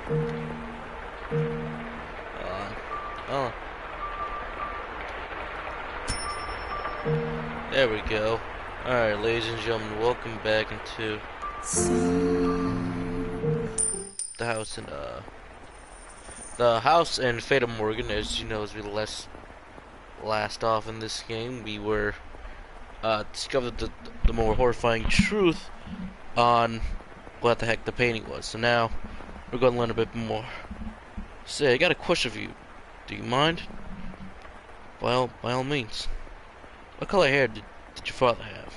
Oh, there we go. Alright, ladies and gentlemen, welcome back into the house in Fata Morgana. As you know, as we last off in this game, we were discovered the more horrifying truth on what the heck the painting was. So now we're going to learn a bit more. Say, I got a question for you. Do you mind? Well, by all means. What color hair did your father have?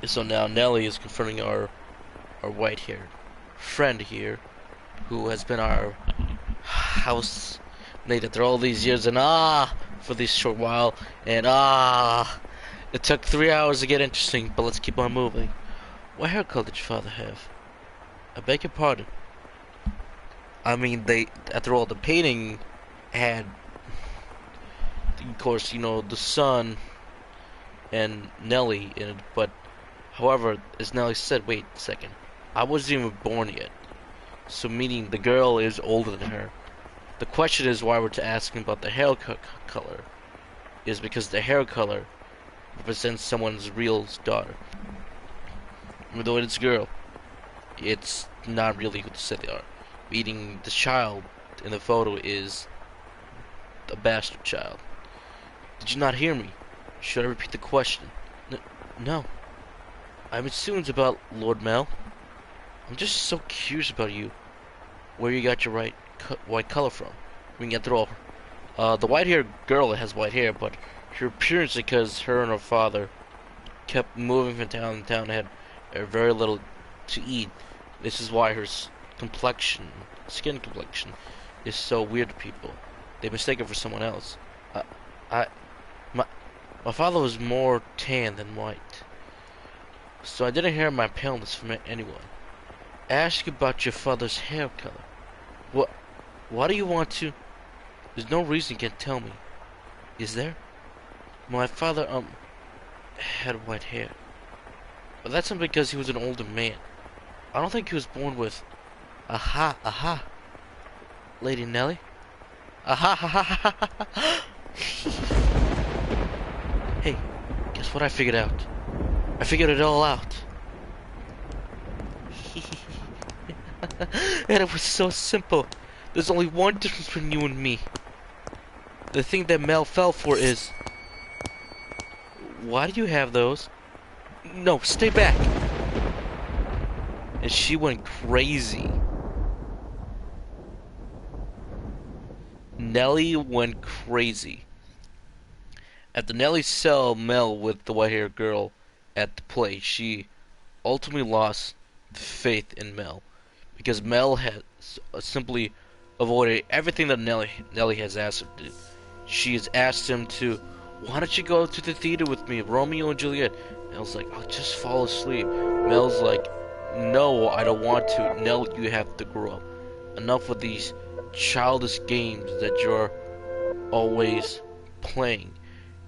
So now Nelly is confronting our white-haired friend here, who has been our housemate after all these years, and for this short while, and it took 3 hours to get interesting, but let's keep on moving. What hair color did your father have? I beg your pardon. I mean, after all, the painting had, of course, you know, the sun and Nelly in it, but however, as Nelly said, wait a second, I wasn't even born yet, so meaning the girl is older than her. The question is why we're asking about the hair color is because the hair color represents someone's real daughter. Even though it's a girl, it's not really who they say they are. Meaning the child in the photo is a bastard child. Did you not hear me? Should I repeat the question? No. I'm assuming it's about Lord Mel. I'm just so curious about you. Where you got your white color from? We can get through all. The white-haired girl has white hair, but her appearance because her and her father kept moving from town to town and had very little to eat. This is why her skin complexion, is so weird to people. They mistake her for someone else. My father was more tan than white, so I didn't hear my paleness from anyone. Ask about your father's hair color. Why do you want to? There's no reason you can tell me. Is there? My father, had white hair. But that's not because he was an older man. I don't think he was born with... Aha. Lady Nelly? Aha. Hey, guess what I figured out? I figured it all out. And it was so simple. There's only one difference between you and me. The thing that Mel fell for is... Why do you have those? No, stay back. And she went crazy. Nelly went crazy. After Nelly saw Mel with the white-haired girl at the play, she ultimately lost faith in Mel. Because Mel has simply avoided everything that Nelly has asked her to do. She has asked him to, why don't you go to the theater with me, Romeo and Juliet? Mel's like, I'll just fall asleep. Mel's like, no, I don't want to. Nell, you have to grow up. Enough with these childish games that you're always playing.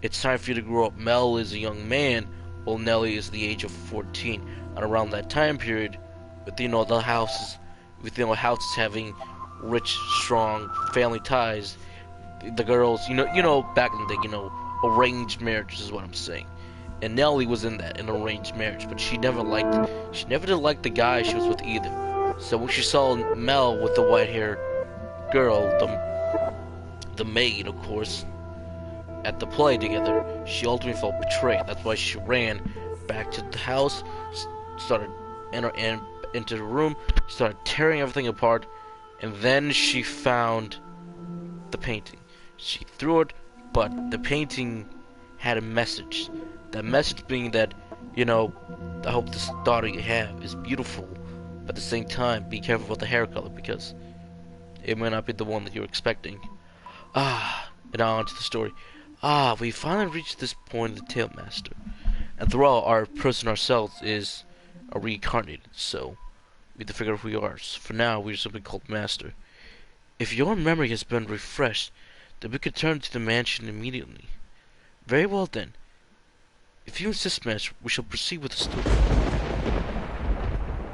It's time for you to grow up. Mel is a young man, while Nelly is the age of 14. And around that time period, with the houses, houses having rich, strong family ties, the girls, back in the day, arranged marriages is what I'm saying. And Nelly was in that, an arranged marriage, but she never did like the guy she was with either. So when she saw Mel with the white-haired girl, the maid, of course, at the play together, she ultimately felt betrayed. That's why she ran back to the house, started into the room, started tearing everything apart, and then she found the painting. She threw it, but the painting had a message. That message being that, I hope this daughter you have is beautiful, but at the same time, be careful with the hair color, because it may not be the one that you're expecting. And now on to the story. We finally reached this point of the Tale Master. And throughout, our person ourselves is reincarnated, so we have to figure out who we are. So for now, we're simply called Master. If your memory has been refreshed, then we could turn to the mansion immediately. Very well then. If you insist, Master, we shall proceed with the story.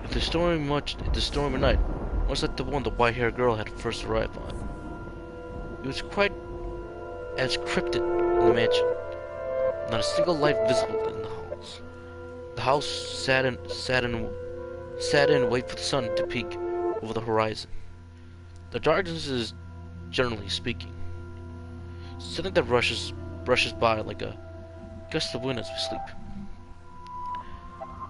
If the stormy night, much like the one the white-haired girl had first arrived on. It was quite as cryptic in the mansion. Not a single light visible in the halls. The house sat in and waited for the sun to peek over the horizon. The darkness is, generally speaking, something that brushes by like a gust of wind as we sleep.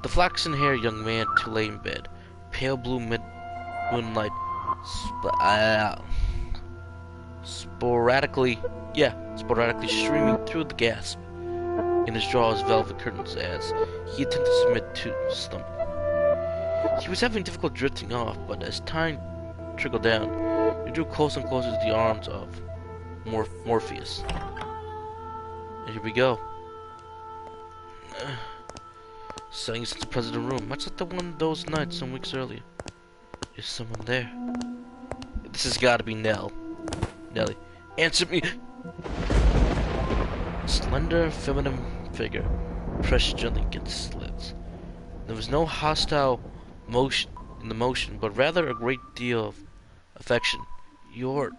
The flaxen-haired young man to lay in bed, pale blue moonlight sporadically streaming through the gasp in his draw's velvet curtains as he attempted to submit to slumber. He was having difficulty drifting off, but as time trickled down, he drew closer and closer to the arms of Morpheus. And here we go. Silence in the president room, much like the one those nights some weeks earlier. Is someone there? This has got to be Nellie. Answer me! A slender, feminine figure pressed gently against his lips. There was no hostile motion in the motion, but rather a great deal of affection. The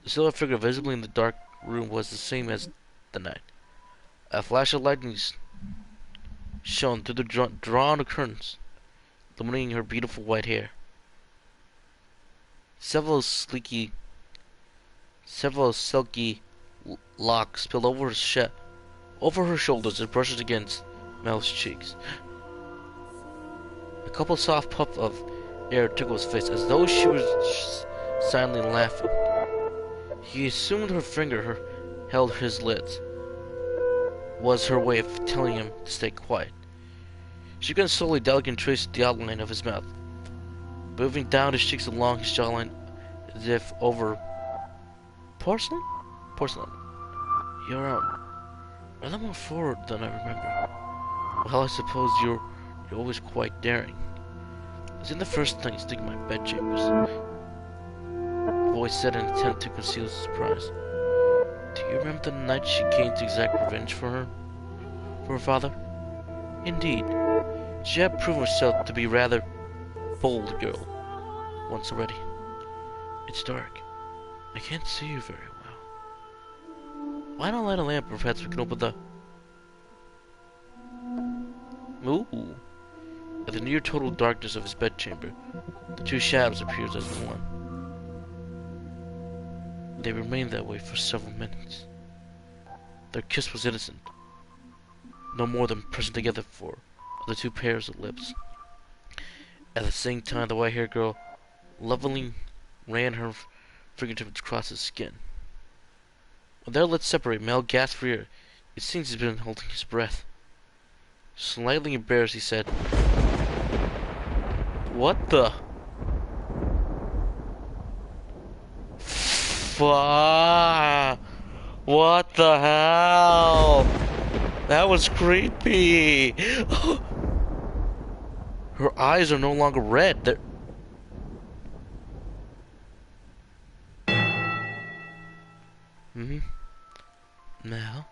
silver figure visibly in the dark room was the same as the night. A flash of lightning shone through the drawn curtains, illuminating her beautiful white hair. Several silky locks spilled over her shoulders and brushed against Mel's cheeks. A couple soft puffs of air tickled his face, as though she was silently laughing. He assumed her finger held his lids. Was her way of telling him to stay quiet. She began slowly, delicately traced the outline of his mouth, moving down his cheeks along his jawline as if over porcelain. You're a little more forward than I remember. Well, I suppose you're always quite daring. I was in the first thing to in my bedchambers. The voice said in an attempt to conceal his surprise. Do you remember the night she came to exact revenge for her father? Indeed, she had proven herself to be rather bold girl once already. It's dark. I can't see you very well. Why not light a lamp, or perhaps we can open the... Ooh. At the near total darkness of his bedchamber, the two shadows appeared as one. They remained that way for several minutes. Their kiss was innocent, no more than pressing together for the two pairs of lips. At the same time, the white-haired girl lovingly ran her fingertips across his skin. When their lips separated, Mel gasped for air. It seems he's been holding his breath. Slightly embarrassed, he said, "What the? What the hell? That was creepy." Her eyes are no longer red. They're... Mel?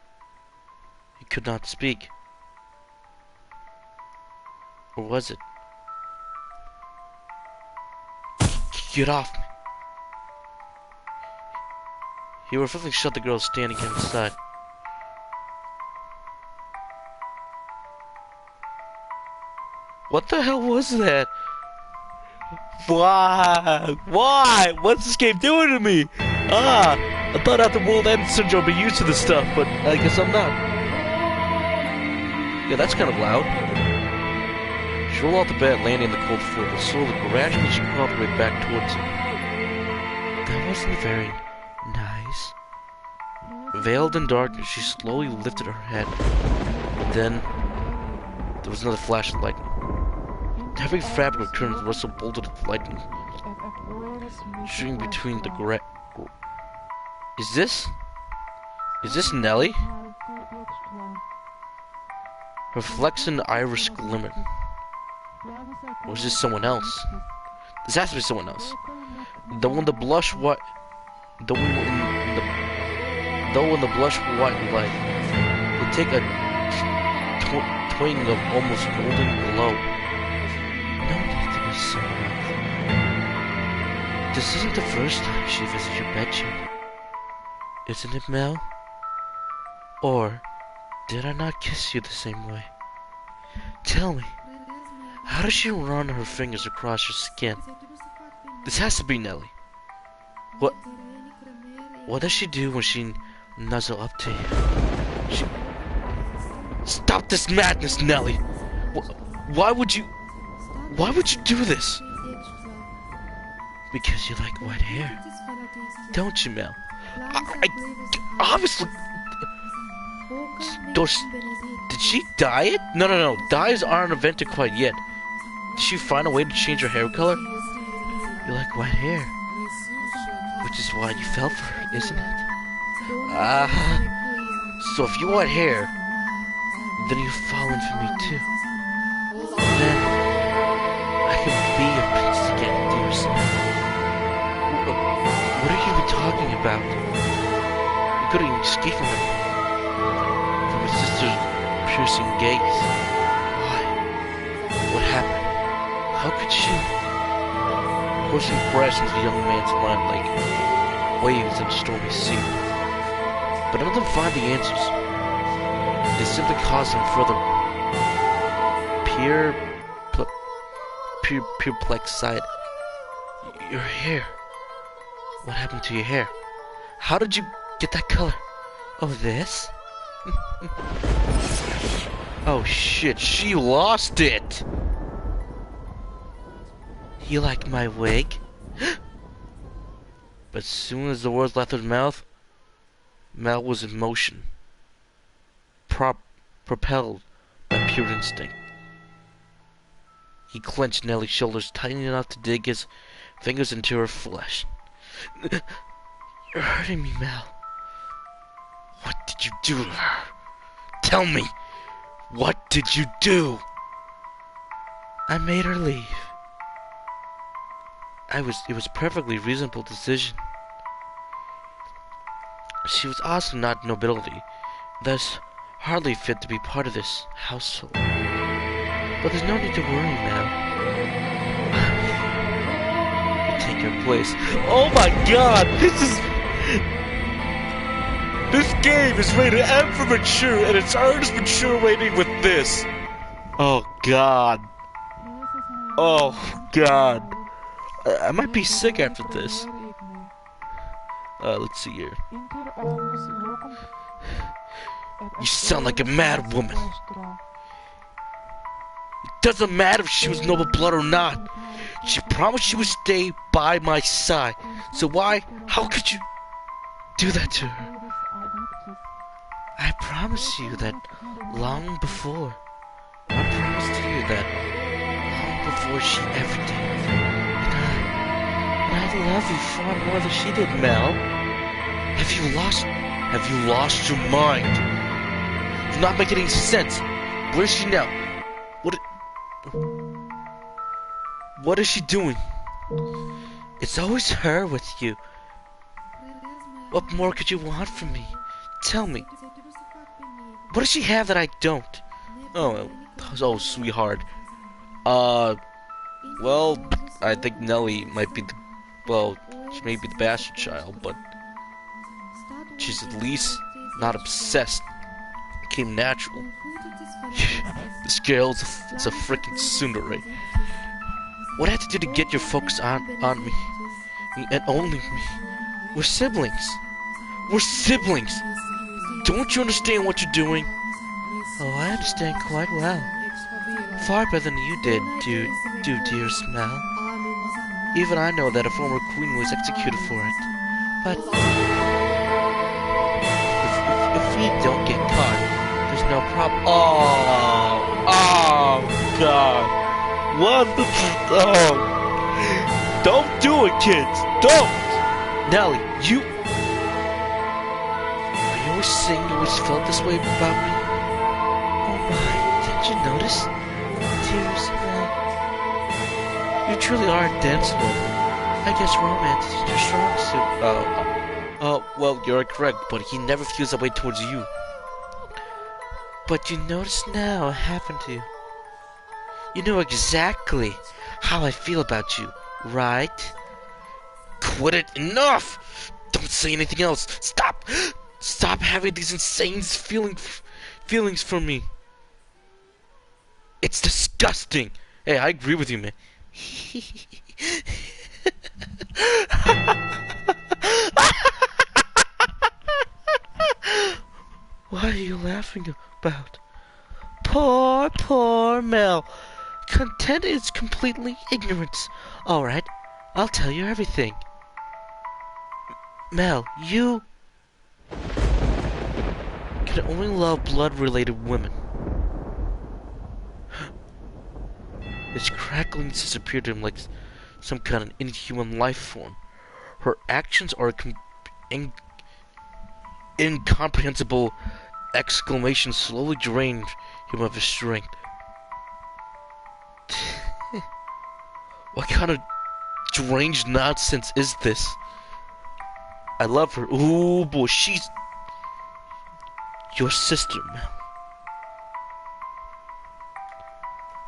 He could not speak. Or was it? Get off me. He reflexively shot the girl standing at his side. What the hell was that? Why? Why? What's this game doing to me? I thought after World End Syndrome I'd be used to this stuff, but I guess I'm not. Yeah, that's kind of loud. She rolled off the bed, landing on the cold floor, but slowly, gradually she crawled her way back towards him. That wasn't very nice. Veiled in darkness, she slowly lifted her head. Then, there was another flash of lightning. The heavy fabric of curtains rustled bolted at the lightning, shooting between the Is this Nellie? Her flaxen iris glimmered. Or was this someone else? This has to be someone else. Though in the blush white light, they take a twing of almost golden glow. No need to be so rough. This isn't the first time she visits your bedroom. Isn't it, Mel? Or did I not kiss you the same way? Tell me, how does she run her fingers across your skin? This has to be Nelly. What does she do when she nuzzles up to you? Stop this madness, Nelly! Why would you do this? Because you like white hair, don't you, Mel? I obviously. Did she dye it? No. Dyes aren't invented quite yet. Did she find a way to change her hair color? You like white hair, which is why you fell for her, isn't it? So if you want hair, then you've fallen for me too. Then I can be your princess again, dear son. What are you even talking about? You couldn't even escape from it. From his sister's piercing gaze. Why? What happened? How could she? Coursing crashes the young man's mind like waves in a stormy sea. But none of them find the answers. They simply cause him further perplexed sight. Your hair. What happened to your hair? How did you get that color? Oh, this? Oh shit, she lost it! You like my wig? But as soon as the words left his mouth, Mel was in motion, propelled by pure instinct. He clenched Nellie's shoulders tight enough to dig his fingers into her flesh. You're hurting me, Mel. What did you do to her? Tell me! What did you do? I made her leave. It was a perfectly reasonable decision. She was also not nobility, thus hardly fit to be part of this household. But there's no need to worry, Mel. You take her place. Oh my god! This game is rated M for mature, and it's earned mature rating with this. Oh god. Oh god. I might be sick after this. Let's see here. You sound like a mad woman. It doesn't matter if she was noble blood or not. She promised she would stay by my side. So how could you do that to her? I promised you that long before. I promised you that long before she ever did. And I love you far more than she did, Mel. Have you lost your mind? It's not making any sense. Where's she now? What is she doing? It's always her with you. What more could you want from me? Tell me. What does she have that I don't? Oh, sweetheart. Well, I think Nellie might be she may be the bastard child, but she's at least not obsessed. It came natural. This girl is a freaking tsundere. What I have to do to get your focus on me, and only me? We're siblings. We're siblings. Don't you understand what you're doing? Oh, I understand quite well. Far better than you did, dearest Mel. Even I know that a former queen was executed for it. But if we don't get caught, there's no problem. Oh God! What? Don't do it, kids! Don't! Nellie, you. Are you always saying you always felt this way about me? Oh my! Didn't you notice, dearest Mel? You truly are a dense woman. I guess romance is your strong suit. Well, you're correct, but he never feels that way towards you. But you notice now, haven't you? You know exactly how I feel about you, right? Quit it! Enough! Don't say anything else! Stop! Stop having these insane feelings for me! It's disgusting! Hey, I agree with you, man. What are you laughing about? Poor Mel. Content is completely ignorance. Alright, I'll tell you everything. Mel, you can only love blood-related women. His crackling disappeared to him like some kind of inhuman life form. Her actions are incomprehensible exclamations slowly drained him of his strength. What kind of deranged nonsense is this? I love her. Ooh boy, she's your sister, Mel.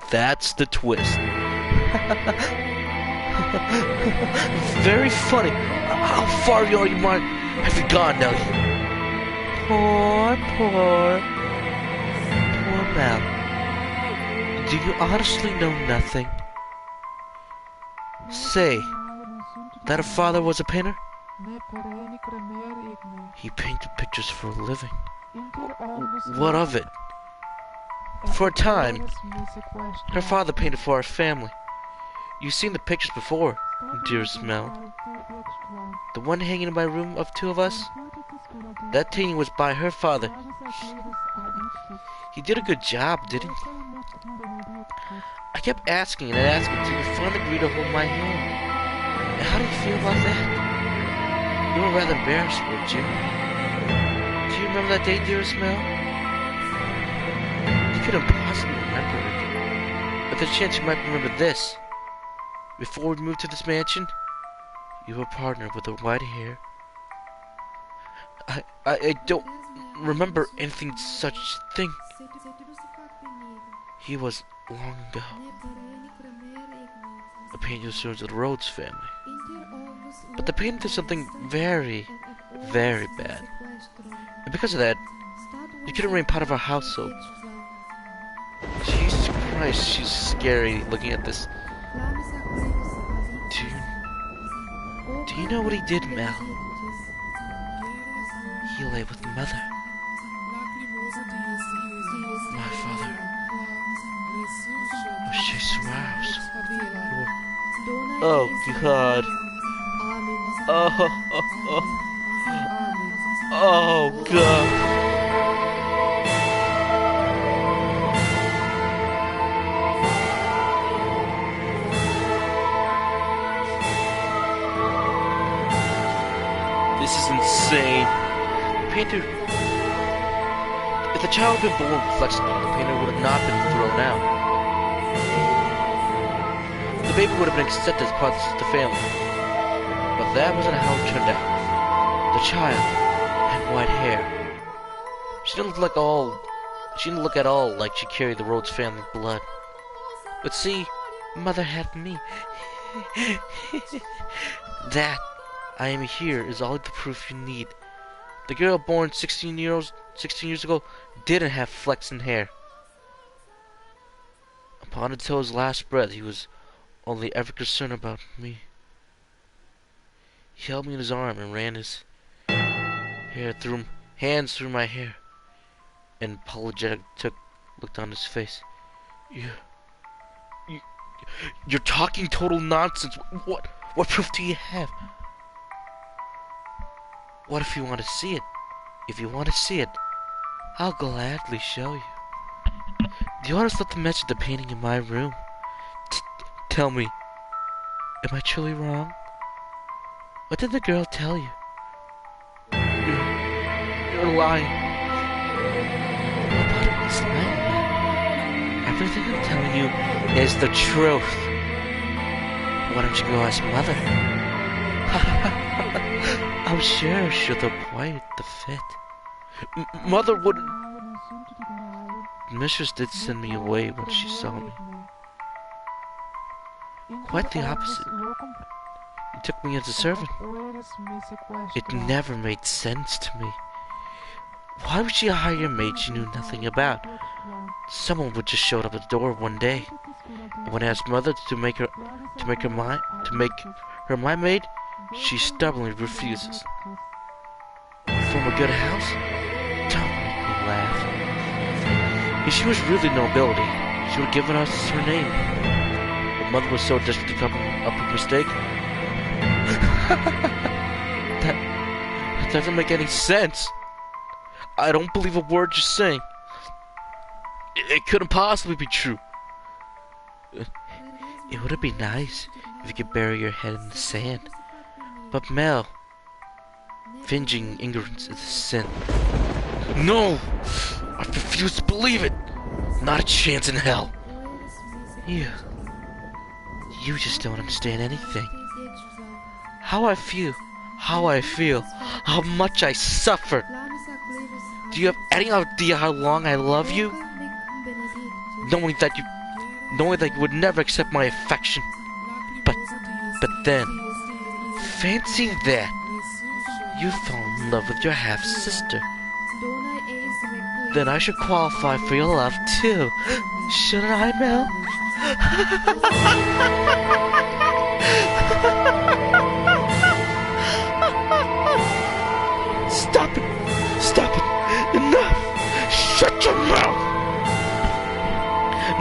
That's the twist. Very funny. How far have you gone, Nelly? Poor Mel. Do you honestly know nothing? Say, that her father was a painter? He painted pictures for a living. What of it? For a time, her father painted for our family. You've seen the pictures before, dearest Mel. The one hanging in my room of two of us? That painting was by her father. He did a good job, didn't he? I kept asking and asking until you finally agreed to hold my hand. And how do you feel about that? You were rather embarrassed, weren't you? Do you remember that day, dearest Mel? You couldn't possibly remember it. But there's a chance you might remember this. Before we moved to this mansion, you were a partner with the white hair. I don't remember anything such thing. He was long ago. A painter serves of the Rhodes family. But the painter did something very, very bad. And because of that, he couldn't remain part of our household. Jesus Christ, she's scary looking at this. Do you know what he did, Mel? He lay with Mother. My father. She swears. Oh God. Oh God. This is insane. The painter... If the child had been born with flexible, the painter would have not been thrown out. The baby would have been accepted as part of the family. But that wasn't how it turned out. The child had white hair. She didn't look at all like she carried the Rhodes family blood. But see, Mother had me. That I am here is all the proof you need. The girl born 16 years ago didn't have flaxen hair. Upon until his last breath, he was only ever concerned about me. He held me in his arm and ran his hands through my hair. An apologetic looked on his face. You're talking total nonsense. What proof do you have? What if you want to see it? If you want to see it, I'll gladly show you. The artist left a message to the painting in my room. Tell me, am I truly wrong? What did the girl tell you? You're lying. Nobody's lying. Everything I'm telling you is the truth. Why don't you go ask Mother? I'm sure she'll throw quite the fit. Mother wouldn't... Mistress did send me away when she saw me. Quite the opposite. You took me as a servant. It never made sense to me. Why would she hire a maid she knew nothing about? Someone would just show up at the door one day. And when I asked Mother to make her my maid, she stubbornly refuses. From a good house? Don't make me laugh. If she was really nobility, she would have given us her name. But Mother was so desperate to cover up a mistake. That doesn't make any sense. I don't believe a word you're saying. It couldn't possibly be true. It would be nice if you could bury your head in the sand. But Mel, finging ignorance is a sin. No! I refuse to believe it! Not a chance in hell. You just don't understand anything. How I feel, how much I suffer. Do you have any idea how long I love you? Knowing that you would never accept my affection. But then, fancying that, you fell in love with your half-sister. Then I should qualify for your love too. Shouldn't I, Mel? Stop it! Stop it! Enough! Shut your mouth!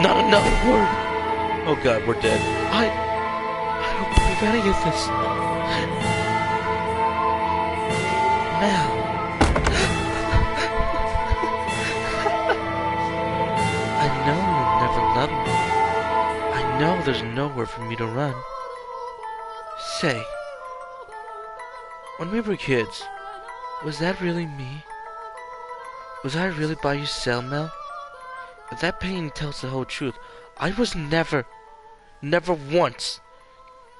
Not another word! Oh God, we're dead. I don't believe any of this. Mel. I know you'll never love me. I know there's nowhere for me to run. Say, when we were kids, was that really me? Was I really by your cell, Mel? If that painting tells the whole truth, I was never once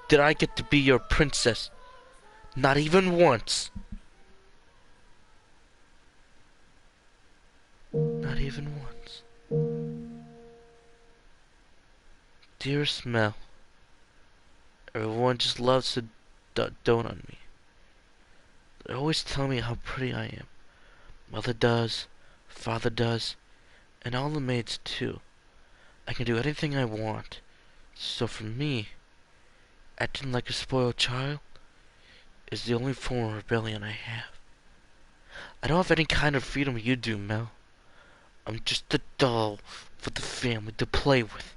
did I get to be your princess. Not even once. Not even once. Dearest Mel, everyone just loves to dote on me. They always tell me how pretty I am. Mother does, Father does, and all the maids too. I can do anything I want. So for me, acting like a spoiled child is the only form of rebellion I have. I don't have any kind of freedom you do, Mel. I'm just a doll for the family to play with.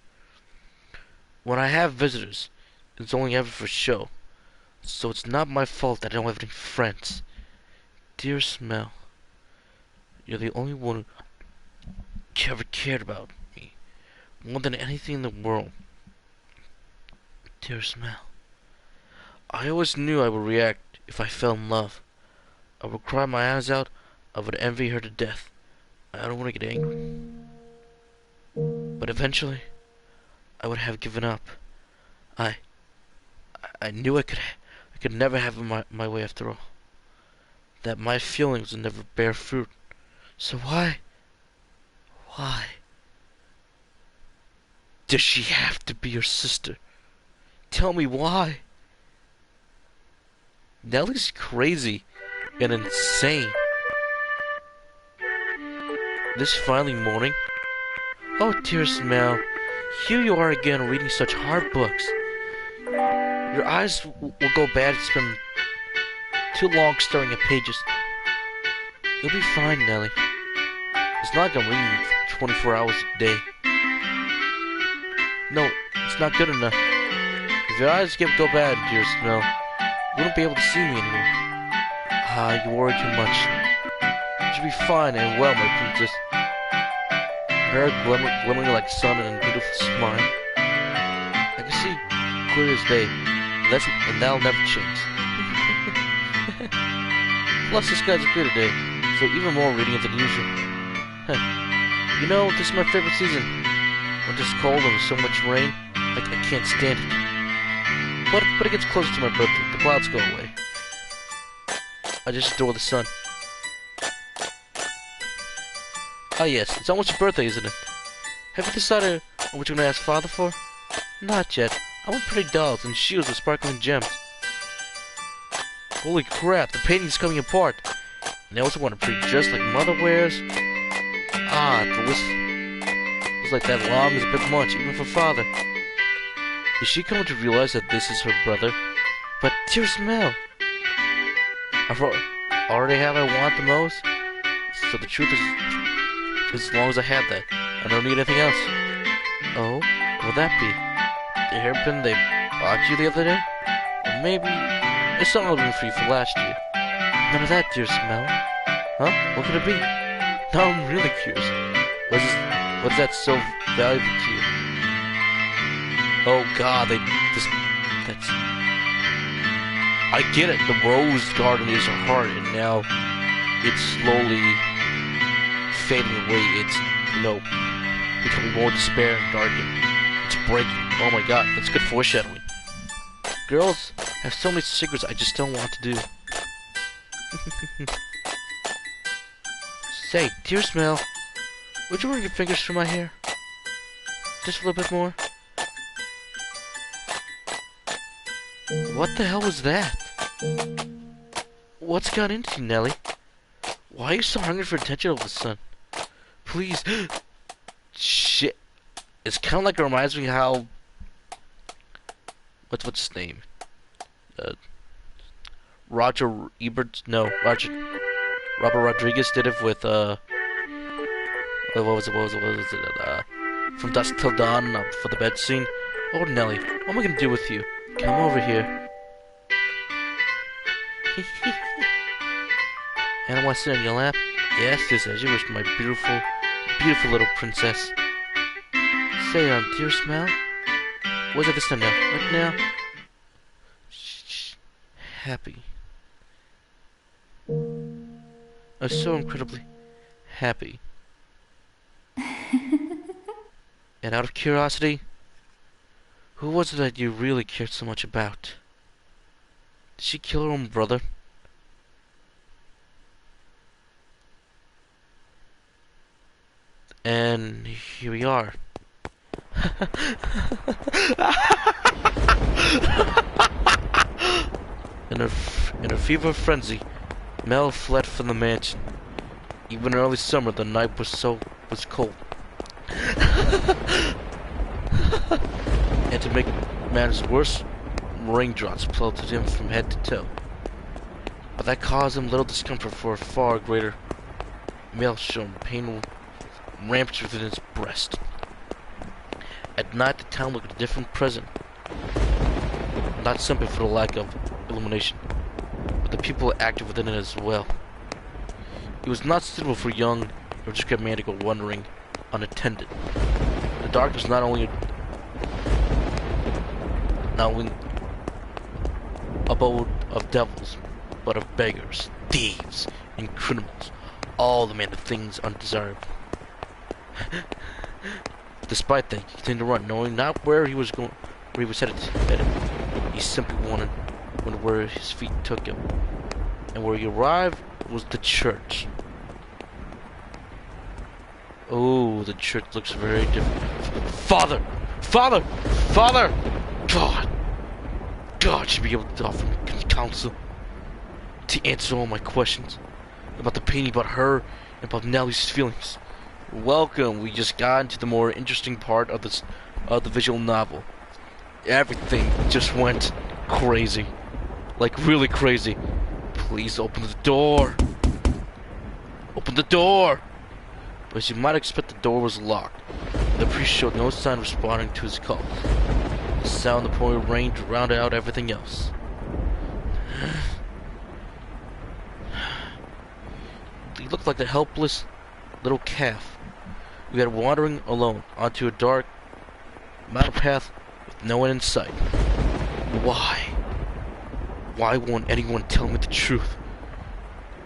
When I have visitors, it's only ever for show. So it's not my fault that I don't have any friends. Dearest Mel, you're the only one who ever cared about me more than anything in the world. Dearest Mel, I always knew I would react if I fell in love. I would cry my eyes out. I would envy her to death. I don't want to get angry. But eventually, I would have given up. I knew I could never have it my way after all. That my feelings would never bear fruit. So why does she have to be your sister? Tell me why. Nellie's crazy and insane. This finally morning, oh dearest Mel, here you are again reading such hard books. Your eyes will go bad if you spend too long staring at pages. You'll be fine, Nellie. It's not like I'm reading 24 hours a day. No, it's not good enough. If your eyes go bad, dearest Mel, you wouldn't be able to see me anymore. Ah, you worry too much. You should be fine and well, my princess. Her hair glimmering like sun and a beautiful smile. I can see clear as day, and that'll never change. Plus, the skies are clear today, so even more radiant than usual. You know, this is my favorite season. When it's cold and there's so much rain, I can't stand it. But it gets closer to my birthday. The clouds go away. I just adore the sun. Ah yes, it's almost your birthday, isn't it? Have you decided on what you're gonna ask Father for? Not yet. I want pretty dolls and shoes with sparkling gems. Holy crap, the painting's coming apart. And I also want a pretty dress like Mother wears. Ah, the list was like that long is a bit much, even for Father. Is she coming to realize that this is her brother? But dearest Mel, I've already have I want the most. So the truth is, as long as I have that, I don't need anything else. Oh, what would that be? The hairpin they bought you the other day? Or maybe it's all been free for last year. None of that, dearest Mel. Huh? What could it be? Now I'm really curious. What's that so valuable to you? Oh God, that's... I get it. The rose garden is her heart, and now it's slowly fading away. It's, becoming more despair and darkened. It's breaking. Oh my God, that's good foreshadowing. Girls have so many secrets I just don't want to do. Say, dearest Mel, would you run your fingers through my hair? Just a little bit more. What the hell was that? What's got into you, Nelly? Why are you so hungry for attention all of a sudden? Please. Shit. It's kind of like it reminds me how... What's his name? Roger Ebert? No, Robert Rodriguez did it with, what was it? From Dusk Till Dawn for the bed scene. Oh, Nelly, what am I gonna do with you? Come over here. And I want to sit on your lap? Yes, yes, as you wish, my beautiful, beautiful little princess. Say, dearest Mel? What's it this time now? Right now? Shh. Happy. I'm so incredibly happy. And out of curiosity, who was it that you really cared so much about? Did she kill her own brother? And here we are. In a fever frenzy, Mel fled from the mansion. Even in early summer, the night was cold. And to make matters worse, raindrops pelted him from head to toe. But that caused him little discomfort, for a far greater maelstrom pain ramped within his breast. At night, the town looked a different present. Not simply for the lack of illumination, but the people active within it as well. It was not suitable for young or just man to go wandering unattended. The darkness not only abode of devils, but of beggars, thieves, and criminals, all the men of things undesirable. Despite that, he continued to run, knowing not where he was going, where he was headed. He simply wanted where his feet took him, and where he arrived was the church. Oh, the church looks very different. Father! Father! Father! God should be able to offer me counsel to answer all my questions about the painting, about her, and about Nelly's feelings. Welcome. We just got into the more interesting part of the visual novel. Everything just went crazy, like really crazy. Please open the door. Open the door. But as you might expect, the door was locked. The priest showed no sign of responding to his call. The sound of the pouring rain drowned out everything else. He looked like a helpless little calf who had wandering alone onto a dark mountain path with no one in sight. Why? Why won't anyone tell me the truth?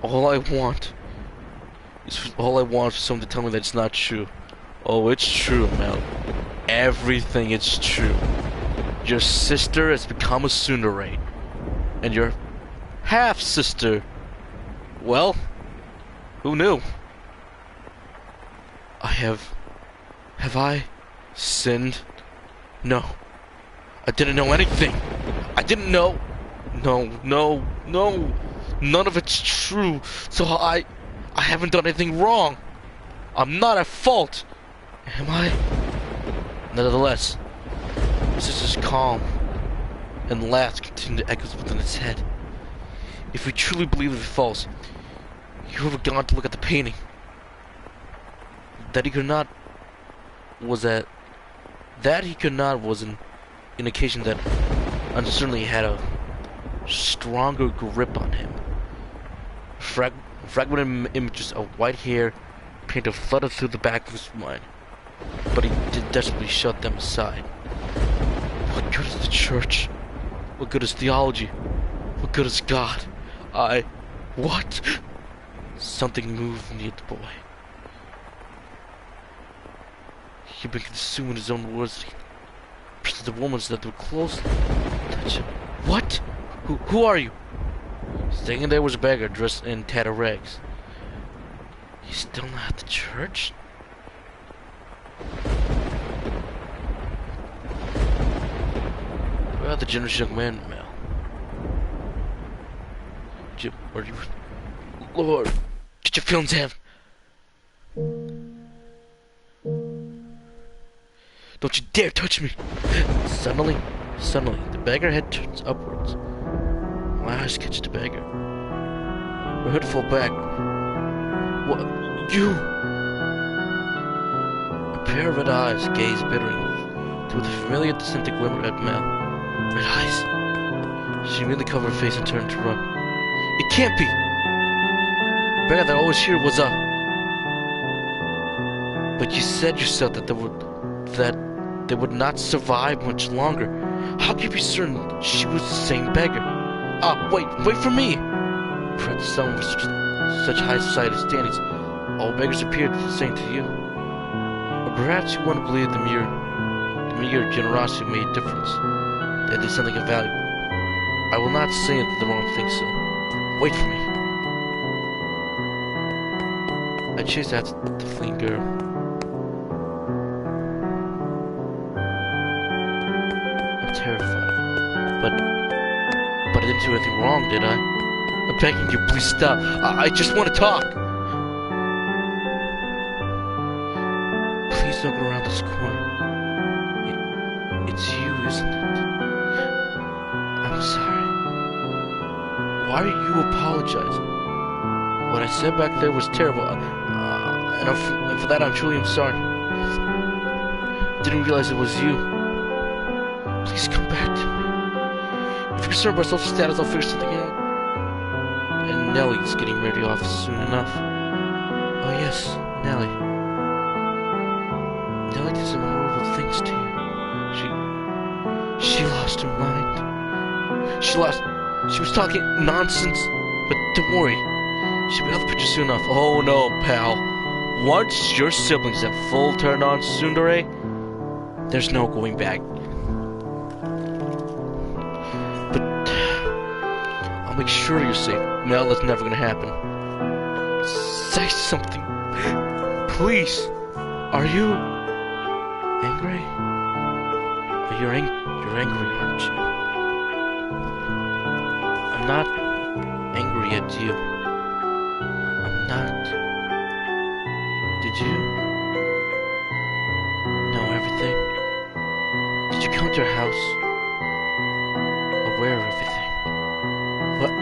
All I want is for someone to tell me that it's not true. Oh, it's true, Mel. Everything is true. Your sister has become a tsundere, and your half-sister, well, who knew? Have I sinned? No. I didn't know anything. I didn't know. No, no, no. None of it's true. So I haven't done anything wrong. I'm not at fault. Am I? Nevertheless, his sister's calm and laughs continue to echo within his head. If we truly believe it's false, you would have gone to look at the painting. That he could not was an indication that uncertainly had a stronger grip on him. Fragmented images of white hair painted flooded through the back of his mind, but he did desperately shut them aside. What good is the church? What good is theology? What good is God? What? Something moved near the boy. He'd been consumed in his own words. The woman's that were close to touch him. What? Who are you? Standing there was a beggar dressed in tattered rags. He's still not at the church? Where are the generous young man, Mel? Jim, where are you? Lord, get your feelings in. Don't you dare touch me! Suddenly, the beggar head turns upwards. My eyes catch the beggar. Her head fall back. What? You! A pair of red eyes gaze bitterly through the familiar distinct glimmer at Mel. Red eyes. She immediately covered her face and turned to run. It can't be! The beggar that always here was a... But you said yourself that they would not survive much longer. How can you be certain that she was the same beggar? Wait for me! Cried someone with such high society standings. All beggars appeared the same to you. Or perhaps you want to believe the mere generosity made a difference. That is something of value. I will not say that the wrong thinks so. Wait for me. I chased after the fleeing girl. Terrified. But I didn't do anything wrong, did I? I'm begging you, please stop. I just want to talk. Please don't go around this corner. It's you, isn't it? I'm sorry. Why are you apologizing? What I said back there was terrible, and for that I'm truly sorry. Didn't realize it was you. Please come back to me. If you're concerned about social status, I'll figure something out. And Nellie's getting ready off soon enough. Oh yes, Nellie. Nellie did some horrible things to you. She lost her mind. She was talking nonsense, but don't worry. She'll be out of the picture soon enough. Oh no, pal. Once your siblings have full turn on tsundere, there's no going back. Make sure you're safe. Mel, that's never gonna happen. Say something. Please. Are you angry? You're angry, aren't you? I'm not angry at you. I'm not. Did you know everything? Did you come to our house aware of everything? What?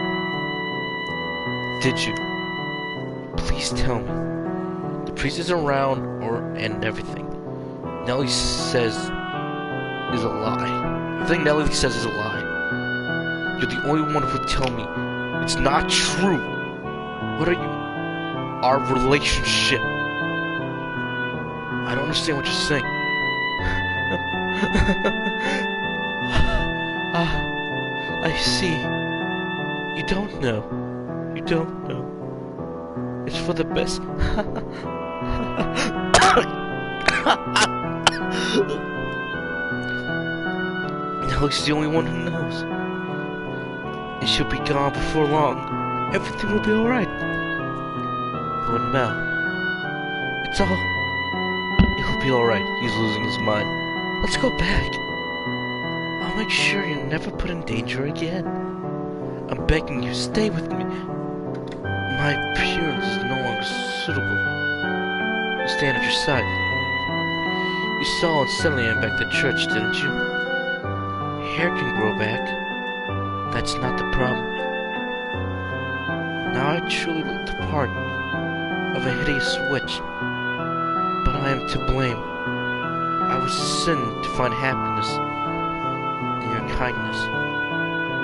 Did you? Please tell me. The priest isn't around and everything. Nellie says is a lie. Everything Nellie says is a lie. You're the only one who would tell me it's not true. What are you? Our relationship. I don't understand what you're saying. I see. You don't know. You don't know. It's for the best. Nellie's the only one who knows. And she'll be gone before long. Everything will be alright. But Mel, it'll be alright. He's losing his mind. Let's go back. I'll make sure you're never put in danger again. I'm begging you, stay with me. My appearance is no longer suitable to stand at your side. You saw on Sunday back to church, didn't you? Hair can grow back. That's not the problem. Now I truly look the part of a hideous witch, but I am to blame. I was sinned to find happiness in your kindness.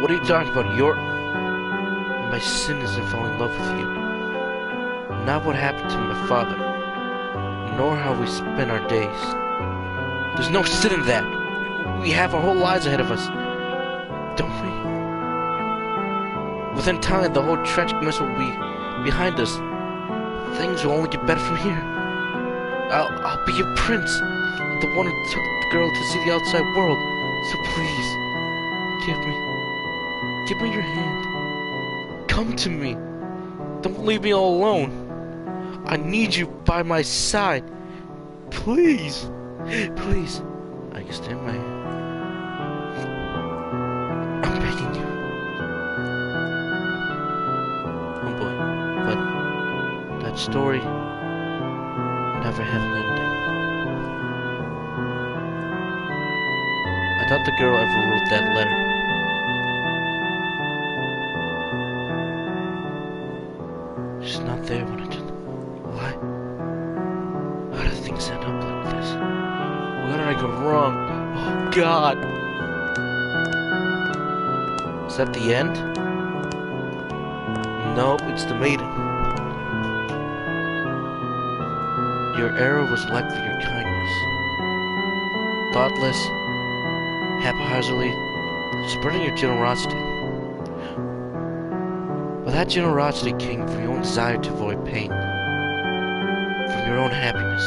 What are you talking about? My sin is in falling in love with you. Not what happened to my father, nor how we spend our days. There's no sin in that. We have our whole lives ahead of us, don't we? Within time, the whole tragic mess will be behind us. Things will only get better from here. I'll be your prince, the one who took the girl to see the outside world. So please, give me your hand. Come to me. Don't leave me all alone. I need you by my side. Please, please. I extend my hand. I'm begging you. Oh boy, but that story never had an ending. I doubt the girl ever wrote that letter. She's not there when I did. Why? How did things end up like this? Where did I go wrong? Oh God! Is that the end? No, it's the maiden. Your error was likely your kindness. Thoughtless, haphazardly, spreading your generosity. But that generosity came from your own desire to avoid pain, from your own happiness.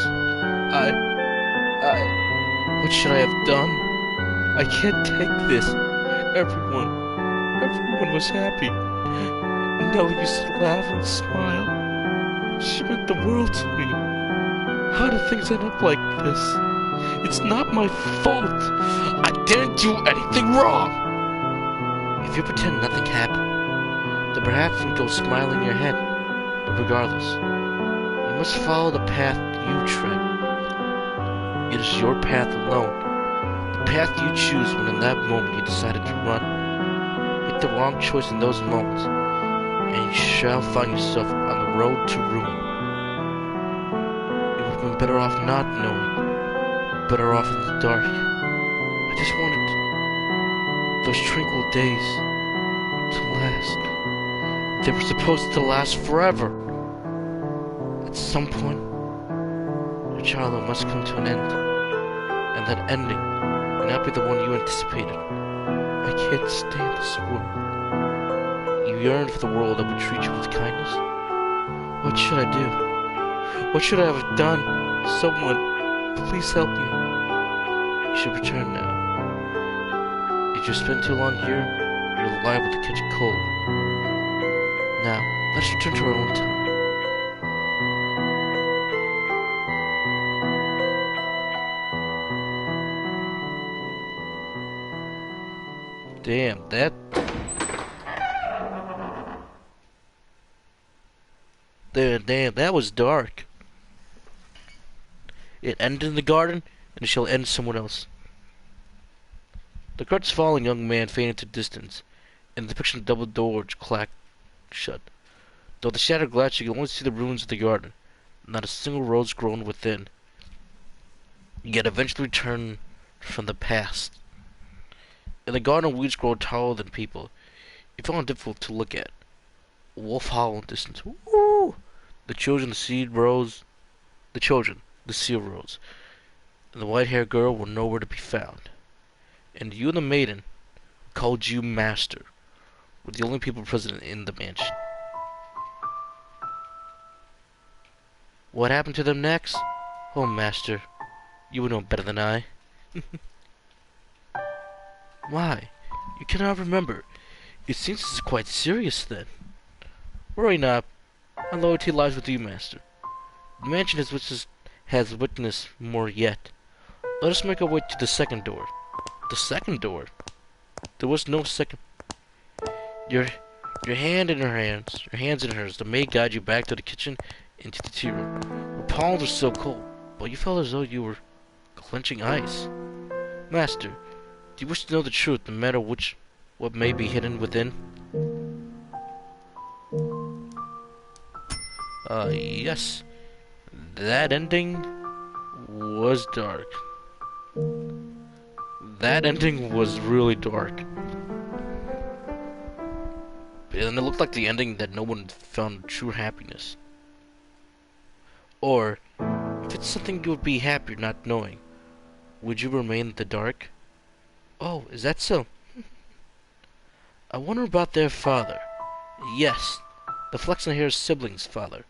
What should I have done? I can't take this. Everyone was happy. Nellie used to laugh and smile. She meant the world to me. How did things end up like this? It's not my fault. I didn't do anything wrong. If you pretend nothing happened, then perhaps you can go smiling in your head. But regardless, you must follow the path you tread. It is your path alone. The path you choose when in that moment you decided to run. Make the wrong choice in those moments, and you shall find yourself on the road to ruin. You would have been better off not knowing, better off in the dark. I just wanted those tranquil days to last. They were supposed to last forever. At some point, your childhood must come to an end, and that ending may not be the one you anticipated. I can't stand this world. You yearned for the world that would treat you with kindness. What should I do? What should I have done? Someone, please help me. You should return now. If you spend too long here, you're liable to catch a cold. Now, let's return to our own time. Damn, that was dark. It ended in the garden, and it shall end somewhere else. The curtains falling, young man faded into distance, and the depiction of double doors clacked shut. Though the shattered glass, you could only see the ruins of the garden. Not a single rose grown within. Yet eventually returned from the past. In the garden, weeds grow taller than people. It found difficult to look at. A wolf howled in distance. Woo! The children, the seal rose, and the white-haired girl were nowhere to be found. And you and the maiden, who called you master, were the only people present in the mansion. What happened to them next? Oh, master, you would know better than I. Why? You cannot remember. It seems this is quite serious, then. Worry not. My loyalty lies with you, master. The mansion has witnessed more yet. Let us make our way to the second door. The second door? There was no second... Your Your hands in hers. The maid guided you back to the kitchen into the tea room. Her palms were still cold, but you felt as though you were clenching ice. Master, do you wish to know the truth, no matter what may be hidden within? Yes. That ending was dark. That ending was really dark. And it looked like the ending that no one found true happiness. Or, if it's something you would be happier not knowing, would you remain in the dark? Oh, is that so? I wonder about their father. Yes, the flaxen hair sibling's father.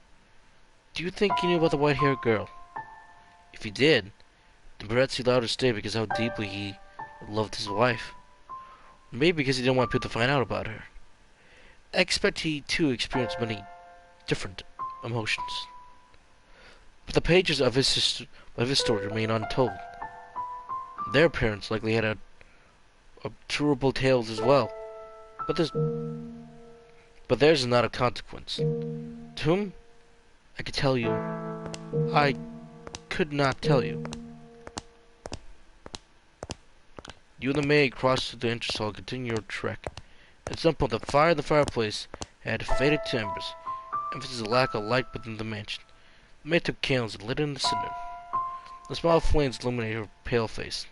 Do you think he knew about the white-haired girl? If he did, then perhaps he allowed her to stay because how deeply he loved his wife. Maybe because he didn't want people to find out about her. I expect he, too, experienced many different emotions. But the pages of his story remain untold. Their parents likely had terrible tales as well. But theirs is not of consequence. To whom I could tell you, I could not tell you. You and the maid crossed to the entrance hall and continued your trek. At some point, the fire in the fireplace had faded to embers, emphasizing the lack of light within the mansion. The maid took candles and lit it in the cinder. The small flames illuminated her pale face.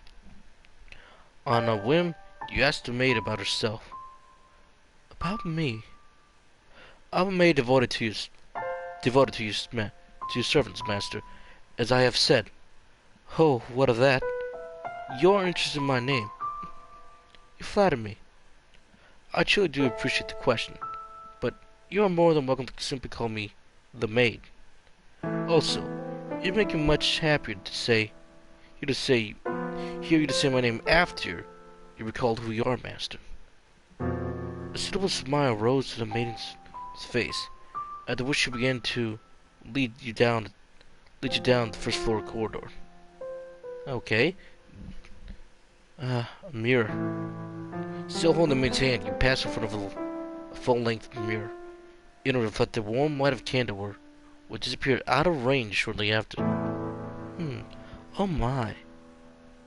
On a whim, you asked the maid about herself. About me? I'm a maid devoted to your servants, master, as I have said. Oh, what of that? You're interested in my name. You flatter me. I truly do appreciate the question, but you are more than welcome to simply call me the maid. Also, it'd make me much happier hear you to say my name after you recalled who you are, master. A suitable smile rose to the maiden's face, after which she began to lead you down the first floor corridor. Okay. A mirror. Still holding the maid's hand, you pass in front of a full-length mirror. In it reflected warm light of candle which disappeared out of range shortly after. Oh my.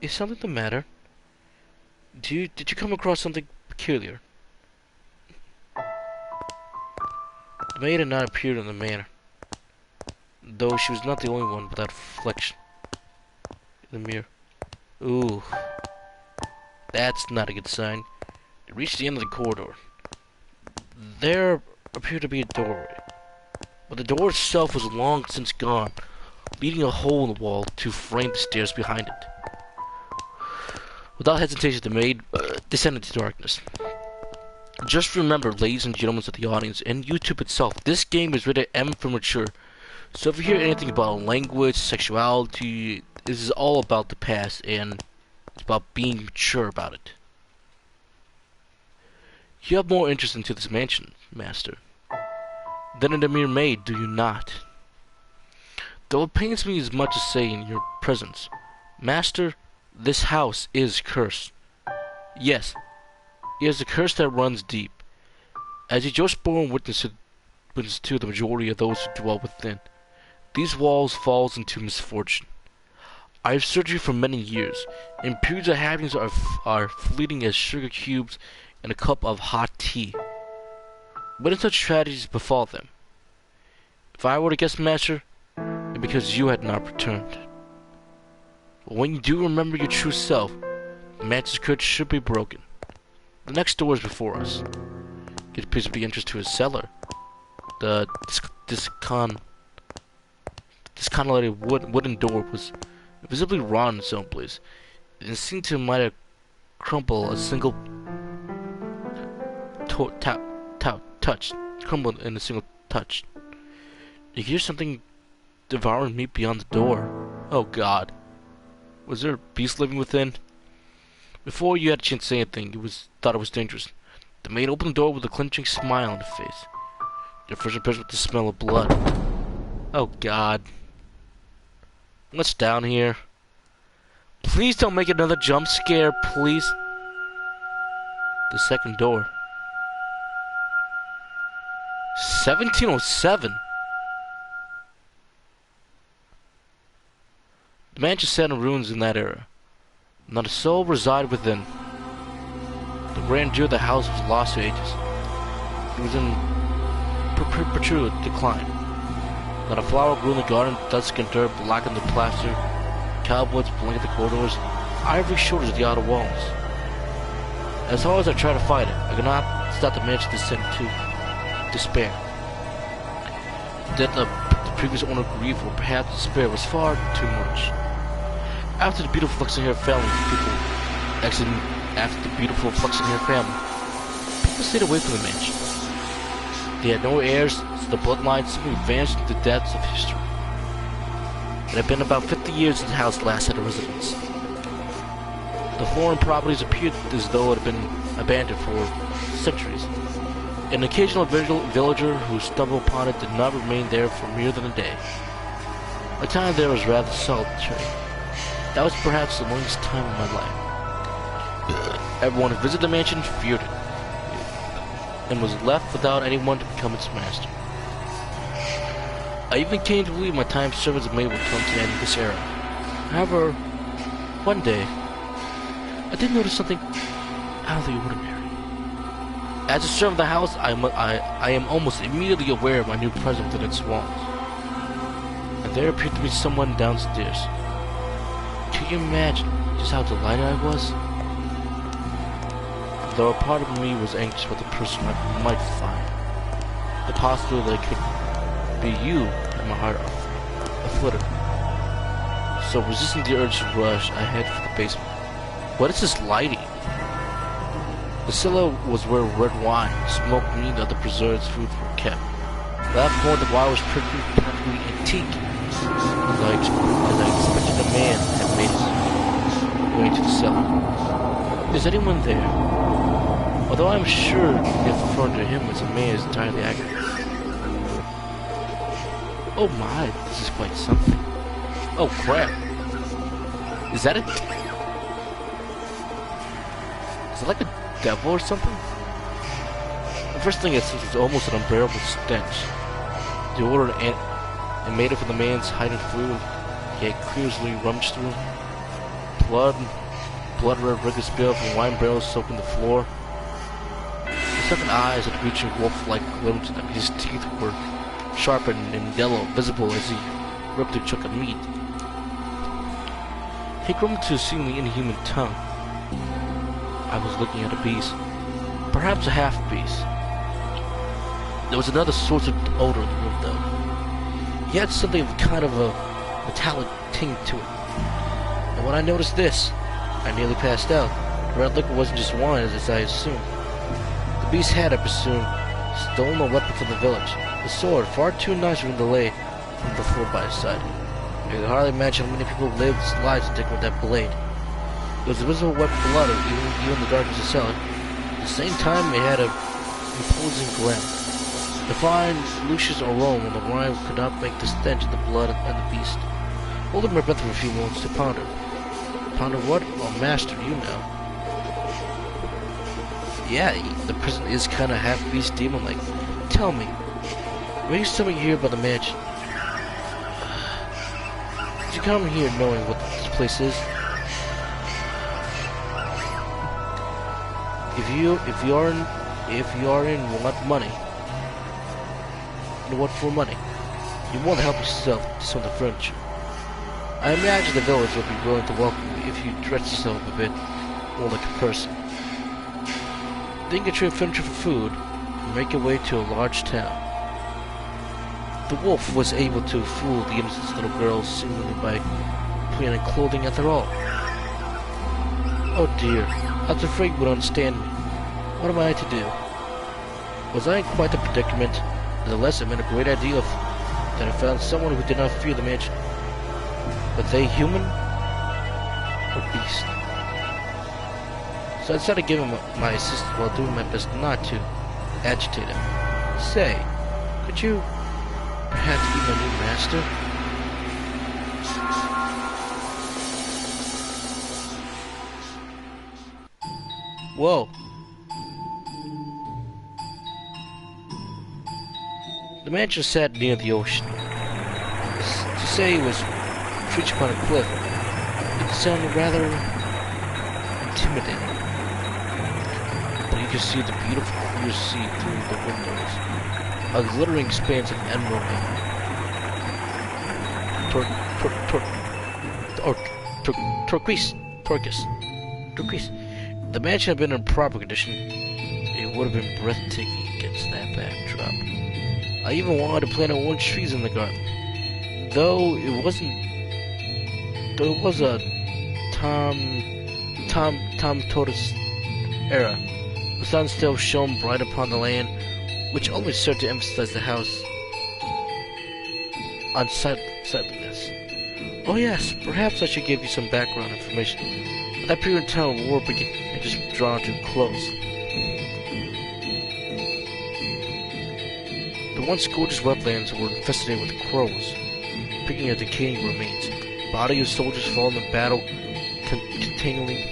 Is something the matter? Did you come across something peculiar? The maid had not appeared in the manor, though she was not the only one without reflection in the mirror. Ooh. That's not a good sign. They reached the end of the corridor. There appeared to be a doorway, but the door itself was long since gone, leaving a hole in the wall to frame the stairs behind it. Without hesitation, the maid descended to darkness. Just remember, ladies and gentlemen of the audience, and YouTube itself, this game is rated M for mature. So if you hear anything about language, sexuality, this is all about the past, and it's about being mature about it. You have more interest into this mansion, master, than in the mere maid, do you not? Though it pains me as much as say in your presence, master, this house is cursed. Yes, it is a curse that runs deep. As you just bore witness to the majority of those who dwell within, these walls falls into misfortune. I have served you for many years, and periods of happiness are fleeting as sugar cubes in a cup of hot tea. When such tragedies befall them? If I were to guess, master, it's because you had not returned. But when you do remember your true self, the mansion's curse should be broken. The next door is before us. It appears to be interest to his cellar. The discontinued wooden door was visibly rotten in its own place. It seemed to might have crumbled a single crumbled in a single touch. You hear something devouring meat beyond the door. Oh God. Was there a beast living within? Before you had a chance to say anything, thought it was dangerous. The maid opened the door with a clenching smile on her face. Their first impression was the smell of blood. Oh God. What's down here? Please don't make another jump scare, please. The second door. 1707? The mansion sat in ruins in that era. Not a soul resided within. The grandeur of the house was lost to ages. It was in perpetual decline. Not a flower grew in the garden, dust and dirt blackened the plaster, cobwebs blanketed the corridors, ivory shoulders the outer walls. As hard as I tried to fight it, I could not stop the mansion descend to despair. The death of the previous owner grief or perhaps despair was far too much. After the beautiful flaxen-haired family people stayed away from the mansion. They had no heirs, so the bloodline simply vanished into the depths of history. It had been about 50 years since the house last had a residence. The foreign properties appeared as though it had been abandoned for centuries. An occasional villager who stumbled upon it did not remain there for more than a day. My time there was rather solitary. That was perhaps the longest time of my life. Everyone who visited the mansion feared it, and was left without anyone to become its master. I even came to believe my time serving as a maid would come to an end in this era. However, one day, I did notice something out of the ordinary. As a servant of the house, I am almost immediately aware of my new presence within its walls. And there appeared to be someone downstairs. Can you imagine just how delighted I was? Though a part of me was anxious about the person I might find. The possibility that it could be you had my heart afflutter. So resisting the urge to rush, I headed for the basement. What is this lighting? The cellar was where red wine, smoked meat, and other preserved foods were kept. At that point, the wine was practically antique, as I expected a man had made his way into the cellar. Is anyone there? Although I'm sure if referring to him as a man is entirely accurate. Oh my, this is quite something. Oh crap. Is that it? Is it like a devil or something? The first thing I sensed was almost an unbearable stench. The odor emanated from the man's hiding fluid he had clearly rummaged through. Blood-red liquor spilled from wine barrels soaking the floor. His sunken eyes had reaching wolf-like glimpses, and his teeth were sharpened and yellow, visible as he ripped a chunk of meat. He grumbled to a seemingly inhuman tongue. I was looking at a beast, perhaps a half-beast. There was another source of odor in the room, though. He had something of kind of a metallic ting to it. And when I noticed this, I nearly passed out. The red liquor wasn't just wine, as I assumed. The beast had, I presume, stolen a weapon from the village. A sword, far too nice for him to lay on the floor by his side. I could hardly imagine how many people lived lives taken with that blade. It was a visible weapon for blood, even in the darkness of the cellar. At the same time, it had an imposing glamour. The fine, luscious aroma of the wine could not make the stench of the blood and the beast. Holding my breath for a few moments to ponder. Ponder what? Oh, master, you know. Yeah, the person is kind of half-beast demon-like. Tell me, were you something here about the mansion? Did you come here knowing what this place is? If you are in want money, what for money? You want to help yourself to some of the furniture. I imagine the village would be willing to welcome you if you dress yourself a bit more like a person. Then get your furniture for food and make your way to a large town. The wolf was able to fool the innocent little girl seemingly by putting on clothing after all. Oh dear, I was afraid you would understand me. What am I to do? Was I in quite a predicament? Nevertheless, it meant a great idea that I found someone who did not fear the mansion. Were they human or beast? So I decided to give him my assistance while doing my best not to agitate him. Say, could you perhaps be my new master? Whoa. The mansion sat near the ocean. To say it was perched upon a cliff, it sounded rather intimidating. But you could see the beautiful clear sea through the windows, a glittering expanse of emerald and turquoise. The mansion had been in proper condition. It would have been breathtaking against that backdrop. I even wanted to plant orange trees in the garden. Though it was a Tom Tortoise era, the sun still shone bright upon the land, which only served to emphasize the house unsightliness. Oh yes, perhaps I should give you some background information. At that period in time, war had just drawn to a close. The once gorgeous wetlands were infested with crows, picking at decaying remains. Bodies of soldiers fallen in battle continually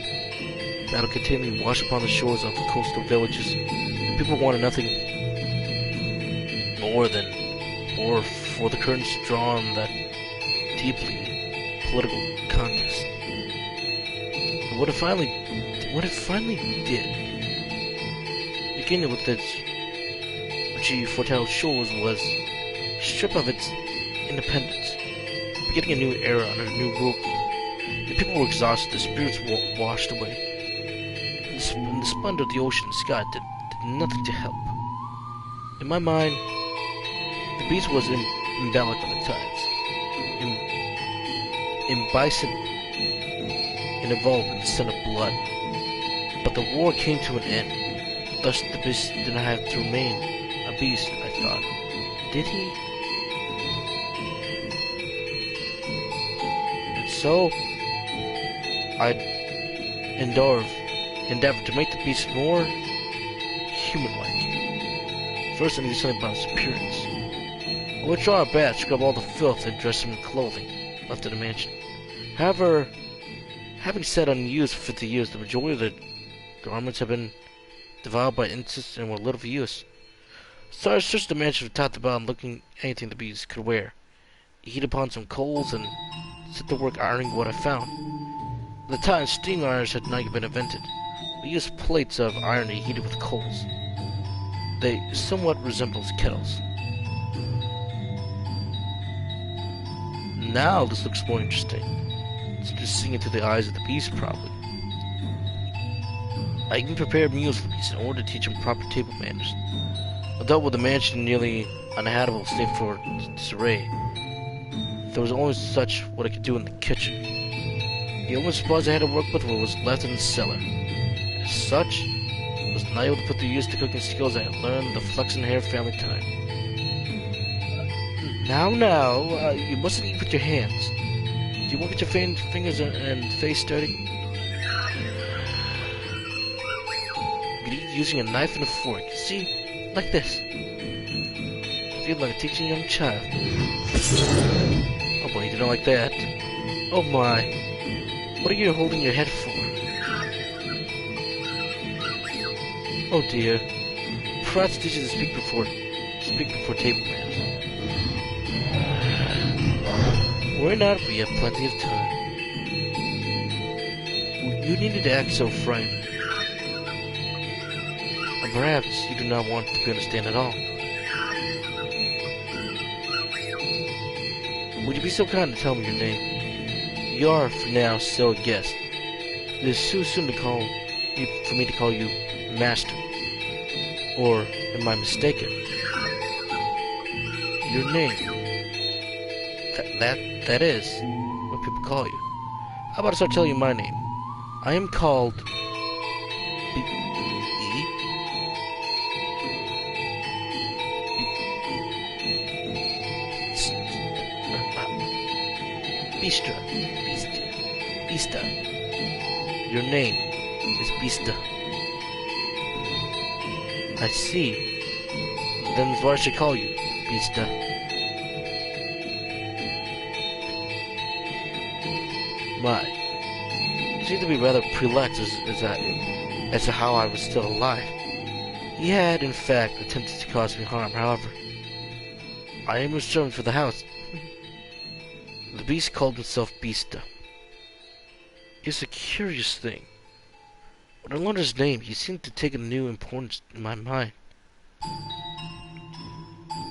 washed upon the shores of the coastal villages. People wanted nothing more for the curtains to draw on that deeply political contest. But what it finally did, beginning with its foretold shores, was strip of its independence, beginning a new era under a new rule. The people were exhausted, their spirits washed away, and the splendor of the ocean and sky did nothing to help. In my mind, the beast was in Mellok of the tides, in bison, and involved in the scent of blood. But the war came to an end. Thus the beast did not have to remain a beast, I thought. Did he? And so I endeavored to make the beast more human-like. First I needed something about his appearance. I would draw a bath, scrub all the filth, and dress him in clothing left in the mansion. However, having sat unused for 50 years, the majority of the garments have been devoured by insects and were little of use. So I searched the mansion from top to bottom, looking at anything the beast could wear. I heated upon some coals and set to work ironing what I found. At the time, steam irons had not yet been invented. We used plates of iron heated with coals. They somewhat resembled kettles. Now this looks more interesting. It's just seeing into the eyes of the beast, probably. I even prepared meals for the beast in order to teach him proper table manners. Although with the mansion nearly uninhabitable save for disarray, there was only such what I could do in the kitchen. The only supplies I had to work with were what was left in the cellar. As such, I was not able to put to use the cooking skills I had learned in the flaxen hair family time. Now, you mustn't eat with your hands. Do you want to get your fingers and face dirty? You can eat using a knife and a fork. See? Like this. I feel like a teaching young child. Oh boy, you didn't like that. Oh my. What are you holding your head for? Oh dear. Perhaps teach you to speak before table manners. Worry not, we have plenty of time. You needed to act so frightened. And perhaps you do not want to understand at all. Would you be so kind to tell me your name? You are, for now, still a guest. It is too soon for me to call you Master. Or am I mistaken? Your name. That is what people call you. How about I start telling you my name? I am called Bista. Your name is Bista. I see. Then that's why I should call you Bista. My, you seem to be rather perplexed as to how I was still alive. He had, in fact, attempted to cause me harm. However, I am a servant for the house. The beast called himself Beasta. It's a curious thing. When I learned his name, he seemed to take a new importance in my mind.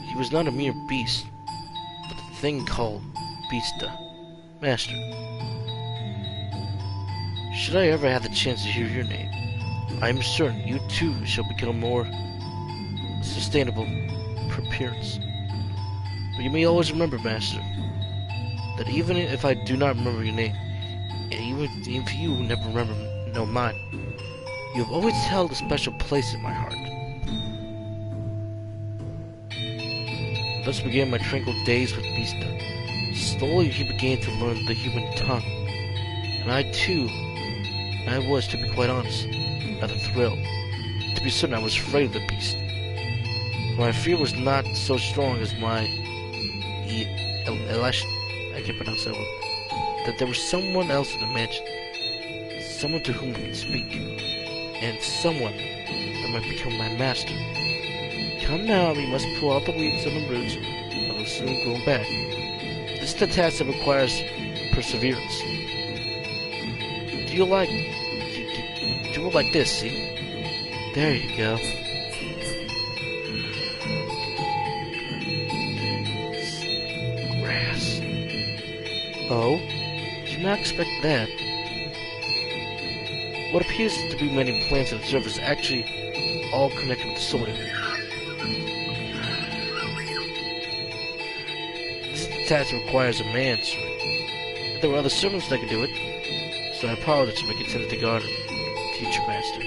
He was not a mere beast, but the thing called Beasta. Master. Should I ever have the chance to hear your name, I am certain you too shall become more sustainable appearance. But you may always remember, Master, that even if I do not remember your name, and even if you never know mine, you have always held a special place in my heart. Thus began my tranquil days with Beasta. Slowly he began to learn the human tongue, and I too, was, to be quite honest, rather thrilled. To be certain, I was afraid of the beast. My fear was not so strong as my I can't pronounce that word. That there was someone else in the mansion, someone to whom I could speak, and someone that might become my master. Come now, we must pull out the weeds and the roots, and will soon grow back. This is the task that requires perseverance. Do you like this, see? There you go. Grass. Oh? Did not expect that. What appears to be many plants on the surface are actually all connected with the soil. This is the task that requires a man, sir. If there were other servants that could do it, so I apologize to make it into the garden, future master.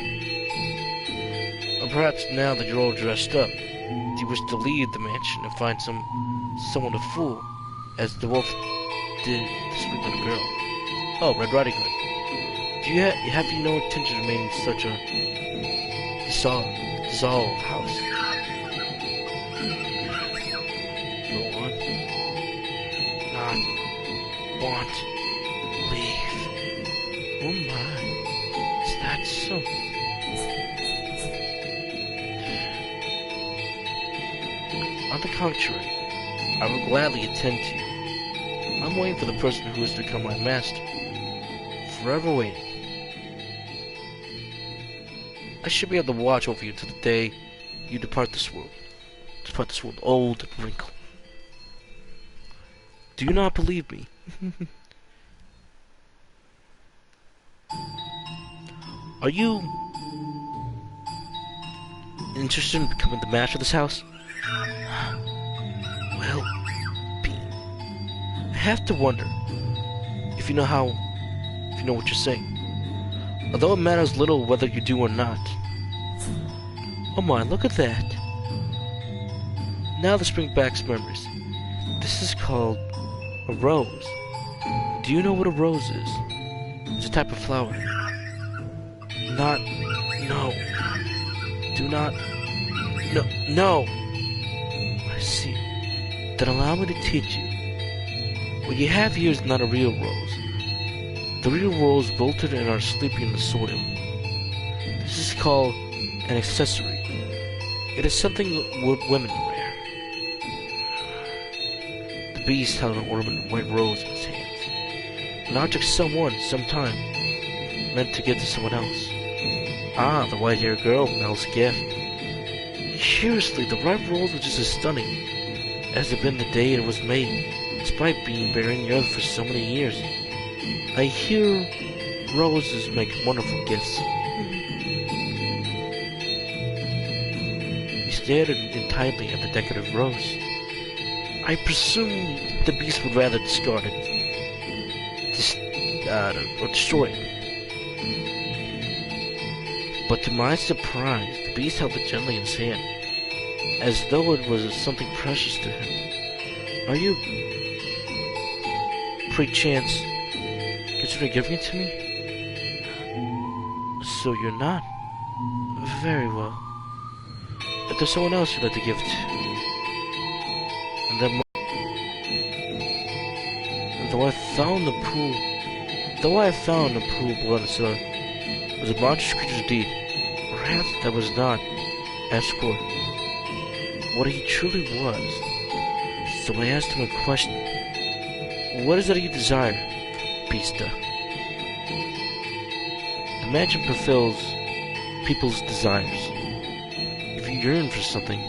Or perhaps now that you're all dressed up, you wish to leave the mansion and find someone to fool, as the wolf did the sweet little girl. Oh, Red Riding Hood. Have you no intention of remaining in such a dissolved house? Go on. Not want leave. Oh my, is that so? On the contrary, I will gladly attend to you. I'm waiting for the person who is to become my master. Forever waiting. I should be able to watch over you till the day you depart this world. Depart this world old and wrinkled. Do you not believe me? Are you interested in becoming the master of this house? Well, I have to wonder if you know what you're saying. Although it matters little whether you do or not. Oh my, look at that. Now this brings back memories. This is called a rose. Do you know what a rose is? It's a type of flower. No. Do not, no. I see. Then allow me to teach you. What you have here is not a real rose. The real rose bolted and are sleeping in the soil. This is called an accessory. It is something women wear. The beast held an ornament white rose in his hands. An object sometime, meant to give to someone else. Ah, the white-haired girl, Mel's gift. Curiously, the ripe rose was just as stunning as it had been the day it was made, despite being buried in the earth for so many years. I hear roses make wonderful gifts. He stared intently at the decorative rose. I presume the beast would rather discard it, or destroy it. But to my surprise, the beast held it gently in his hand, as though it was something precious to him. Are you, perchance, considering giving it to me? So you're not? Very well. If there's someone else you'd like to give it to, and then, though I found the pool below the cellar was a monstrous creature's deed, perhaps that was not Escort what he truly was. So I asked him a question. What is it you desire, Beasta? The mansion fulfills people's desires. If you yearn for something,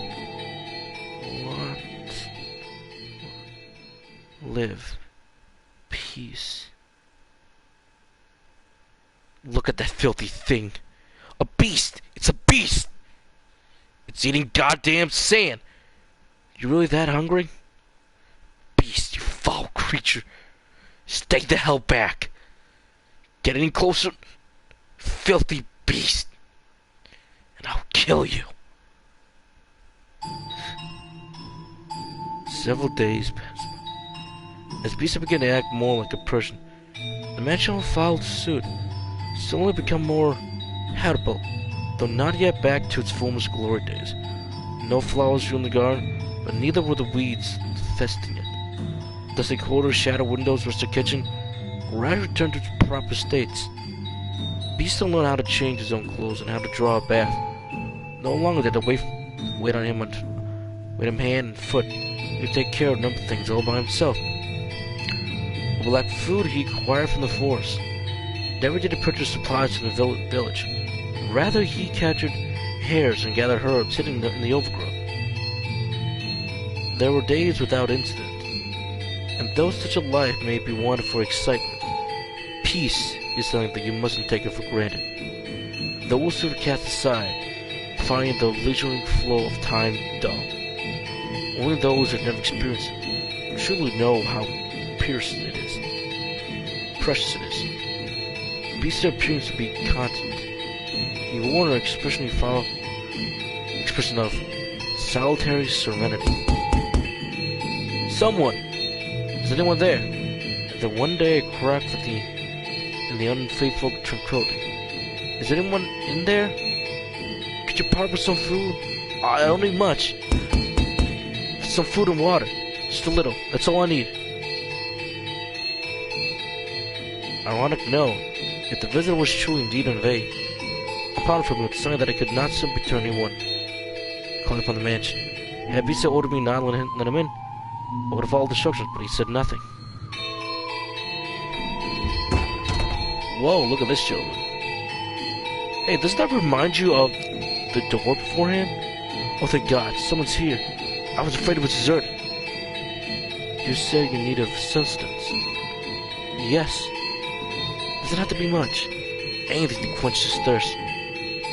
live. Peace. Look at that filthy thing. A beast! It's a beast! It's eating goddamn sand! You really that hungry? Beast, you foul creature. Stay the hell back. Get any closer, filthy beast, and I'll kill you. Several days passed. As Beast began to act more like a person, the mansion followed suit, suddenly become more habitable, though not yet back to its former glory days. No flowers grew in the garden, but neither were the weeds infesting it. Dusty corridors, shadow windows, rusted kitchen, gradually returned to its proper states. Beast still learned how to change his own clothes and how to draw a bath. No longer did they wait on him hand and foot. He could take care of a number of things all by himself. But lacked food he acquired from the forest. Never did he purchase supplies from the village. Rather, he captured hares and gathered herbs hidden in the overgrowth. There were days without incident, and though such a life may be wanted for excitement, peace is something that you mustn't take it for granted. Those who are cast aside, finding the leisurely flow of time dull. Only those who have never experienced it truly know how piercing it is, precious it is. Beast's appearance to be constant. He wore an expression of solitary serenity. Someone! Is anyone there? And then one day a crack in the unfaithful tranquility. Is anyone in there? Could you part with some food? I don't need much. Some food and water. Just a little. That's all I need. Ironic, no. If the visit was true indeed and vague, upon from it, something that I could not simply turn anyone calling upon the mansion. Had Bisa ordered me not to let him in, I would have followed instructions, but he said nothing. Whoa, look at this gentleman. Hey, doesn't that remind you of the door beforehand? Oh, thank God, someone's here. I was afraid it was deserted. You said you need of sustenance. Yes. Doesn't have to be much. Anything to quench this thirst.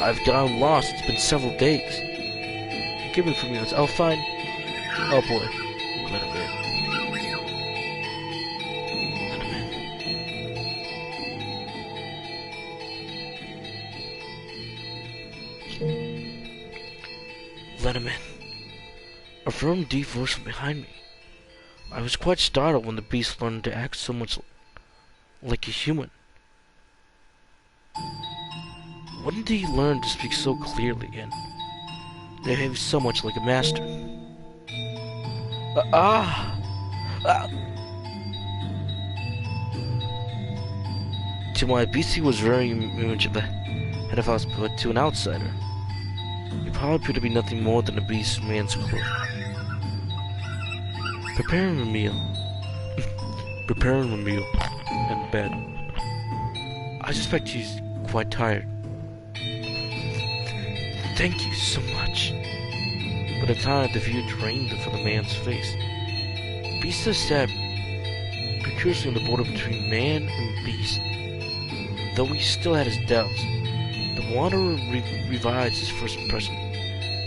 I've gotten lost. It's been several days. Give me a few minutes. I'll find... Oh boy. Let him in. Let him in. Let him in. A firm, deep voice from behind me. I was quite startled when the beast learned to act so much like a human. When did he learn to speak so clearly and behave so much like a master? To my beast, he was very much of the head of house, but to an outsider, he probably appeared to be nothing more than a beast man's clerk. Preparing a meal. Preparing a meal in bed. I suspect he's quite tired. Thank you so much. By the time the view drained from the man's face, Beast sat precursor on the border between man and beast. Though he still had his doubts, the wanderer revised his first impression,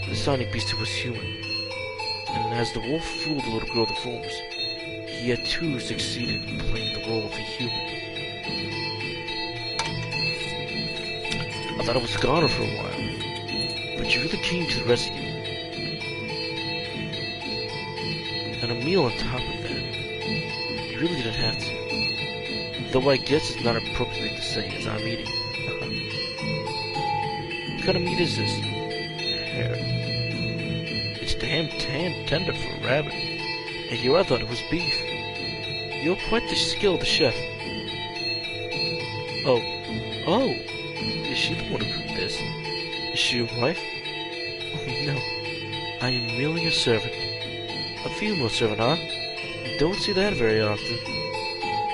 deciding Beast was human. And as the wolf fooled the little girl the forms, he had too succeeded in playing the role of a human. I thought I was gone for a while, but you really came to the rescue. And a meal on top of that. You really didn't have to. Though I guess it's not appropriate to say as I'm eating. What kind of meat is this? Hare. It's damn tender for a rabbit. And here I thought it was beef. You're quite the skilled chef. Oh, is she the one who cooked this? Is she your wife? Oh no, I am merely a servant. A female servant, huh? You don't see that very often.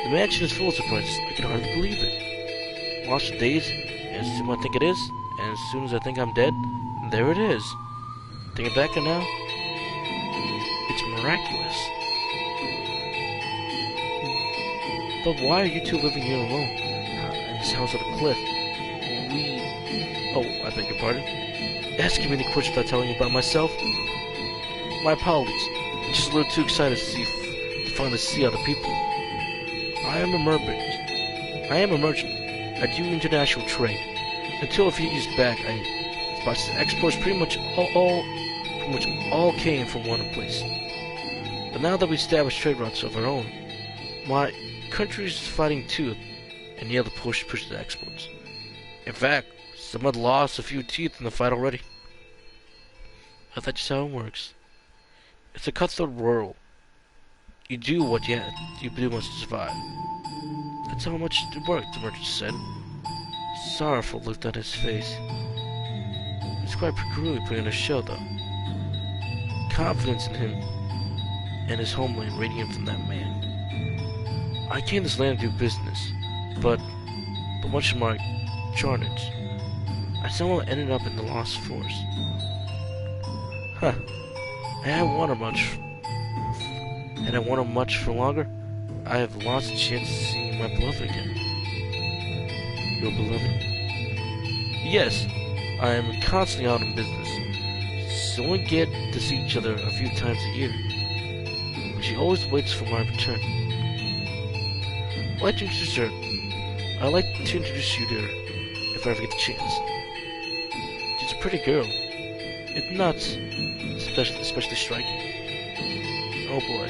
The mansion is full of surprises. I can hardly believe it. Watch the days, and as soon as I think it is, and as soon as I think I'm dead, there it is. Thinking back on now, it's miraculous. But why are you two living here alone? In this house on a cliff? Oh, I beg your pardon? Asking me the question without telling you about myself? My apologies. I'm just a little too excited to finally see other people. I am a merchant. I do international trade. Until a few years back, exports pretty much all came from one place. But now that we established trade routes of our own, my country is fighting too, and the other push the exports. In fact, some had lost a few teeth in the fight already. But that's just how it works. It's a cutthroat world. You do what you do must survive. That's how much it worked, the merchant said. Sorrowful looked on his face. It's quite peculiar putting on a show, though. Confidence in him and his homeland radiant from that man. I came to this land to do business, but much to my carnage, I somehow ended up in the Lost Forest. Huh. I hadn't wanted much for longer. I have lost the chance of seeing my beloved again. Your beloved? Yes, I am constantly out on business, so we get to see each other a few times a year. But she always waits for my return. I'd like to introduce you to her, if I ever get the chance. She's a pretty girl. It's not especially striking. Oh boy.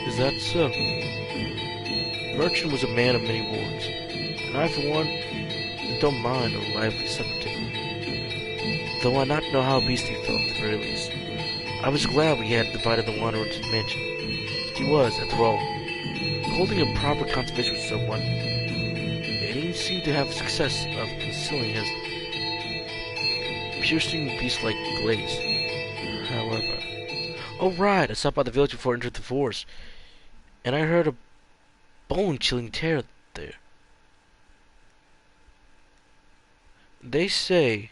Is that so? Merchant was a man of many words, and I, for one, don't mind a lively subject. Though I not know how beast he felt, at the very least. I was glad we had divided the wanderer into the mansion. He was, after all, holding a proper conversation with someone, and he seemed to have success of concealing his piercing beast-like glaze. However, oh right, I stopped by the village before I entered the forest, and I heard a bone-chilling tale there. They say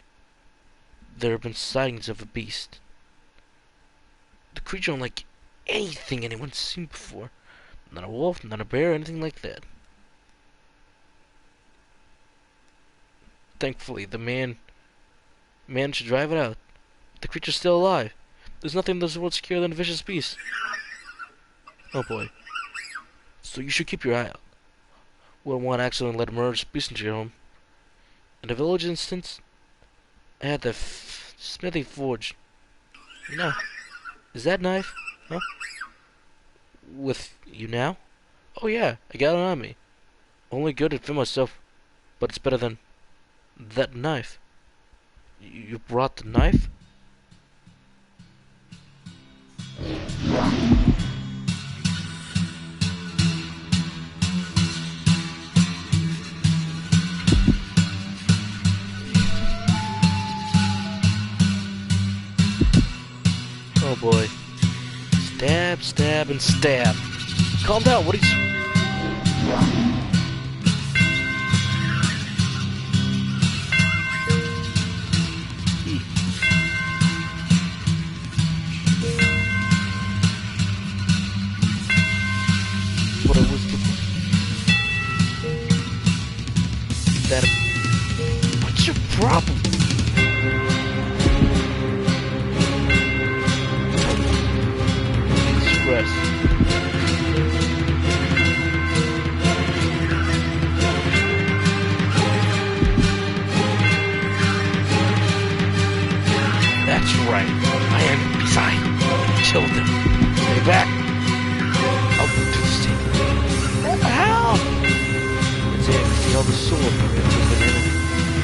there have been sightings of a beast. The creature unlike anything anyone's seen before. Not a wolf, not a bear, anything like that. Thankfully, the man managed to drive it out. The creature's still alive. There's nothing in this world scarier than a vicious beast. Oh boy. So you should keep your eye out. Wouldn't want to accidentally let a murderous beast into your home. In the village instance, I had the smithy forge. No. Is that knife? Huh? With you now? Oh yeah, I got it on me. Only good to fit myself, but it's better than that knife. You brought the knife? Oh boy. Stab, stab, and stab. Calm down, what are you... What I was before. That... What's your problem? Rest. That's right. My enemy's eye. Killed him. Stay back. I'll move to the state. What the hell? It's him. He held a sword for him with an enemy.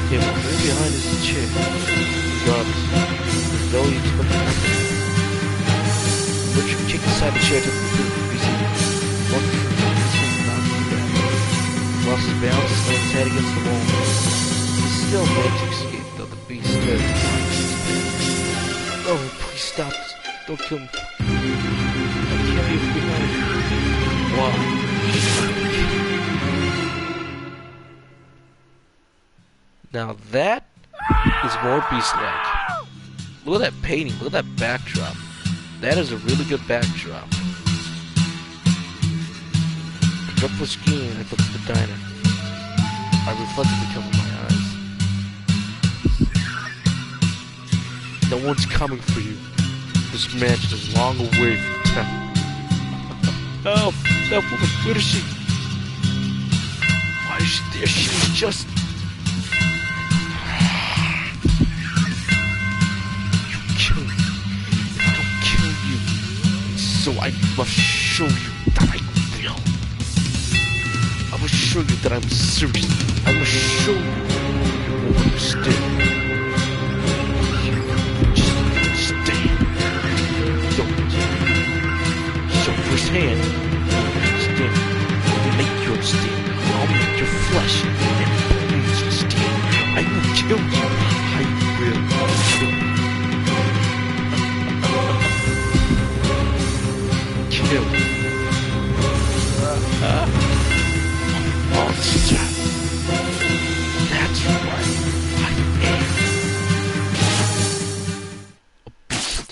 He was right behind his chair. Regardless, though he took the company. Richard kicked aside the chair to the foot, using one foot to lost his balance and slammed his head against the wall. He still managed to escape, though the beast stared at him. Oh, please stop this. Don't kill me. I can't leave behind. Why? Now that is more beast-like. Look at that painting. Look at that backdrop. That is a really good backdrop. I dropped the skiing and I looked at the diner. I reflected the cup in my eyes. No one's coming for you. This mansion is long away from town. Help! That woman, where is she? Why is she there? She was just... You kill me. If I don't kill you, so I must show you that I will. I must show you that I'm serious. I must show you you won't understand. Firsthand, understand. Make you understand. I'll make your flesh and bones understand. I will kill you. I will kill you. Kill. Monster. That's right. I am a beast.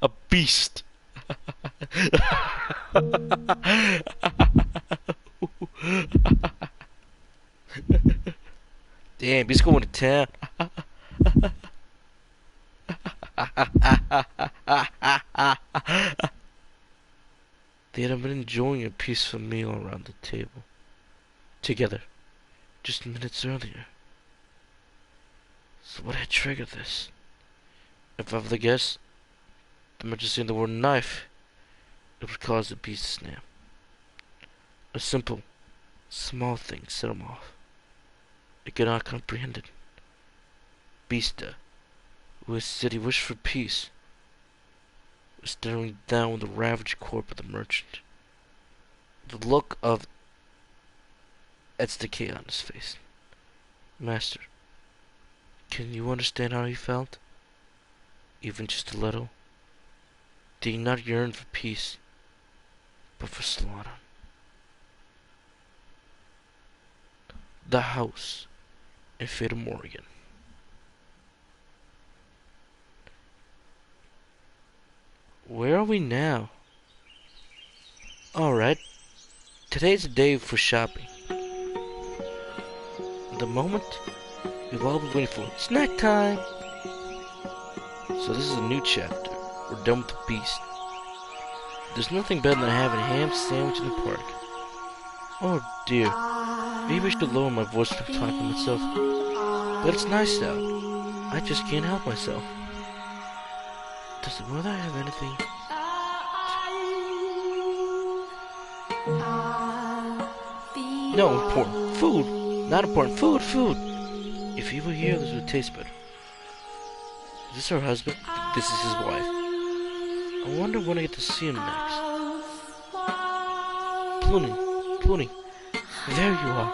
A beast. Damn, he's going to town. They had been enjoying a peaceful meal around the table together just minutes earlier. So what had triggered this? If I were to guess, the mention saying the word knife, it would cause the beast to snap. A simple, small thing set him off. It could not comprehend it. Beasta, who had said he wished for peace, was staring down the ravaged corpse of the merchant. The look of Tsutsumi on his face. Master, can you understand how he felt? Even just a little? Did he not yearn for peace, but for slaughter? The House in Fata Morgana. Where are we now? Alright, today's a day for shopping. The moment we've all been waiting for. Snack time! So this is a new chapter. We're done with the beast. There's nothing better than having a ham sandwich in the park. Oh dear. Maybe I should lower my voice when I'm talking to myself. But it's nice out. I just can't help myself. Does the weather have anything? No, important. Food. Not important. Food, food. If he were here, this would taste better. Is this her husband? This is his wife. I wonder when I get to see him next. Plooney. There you are.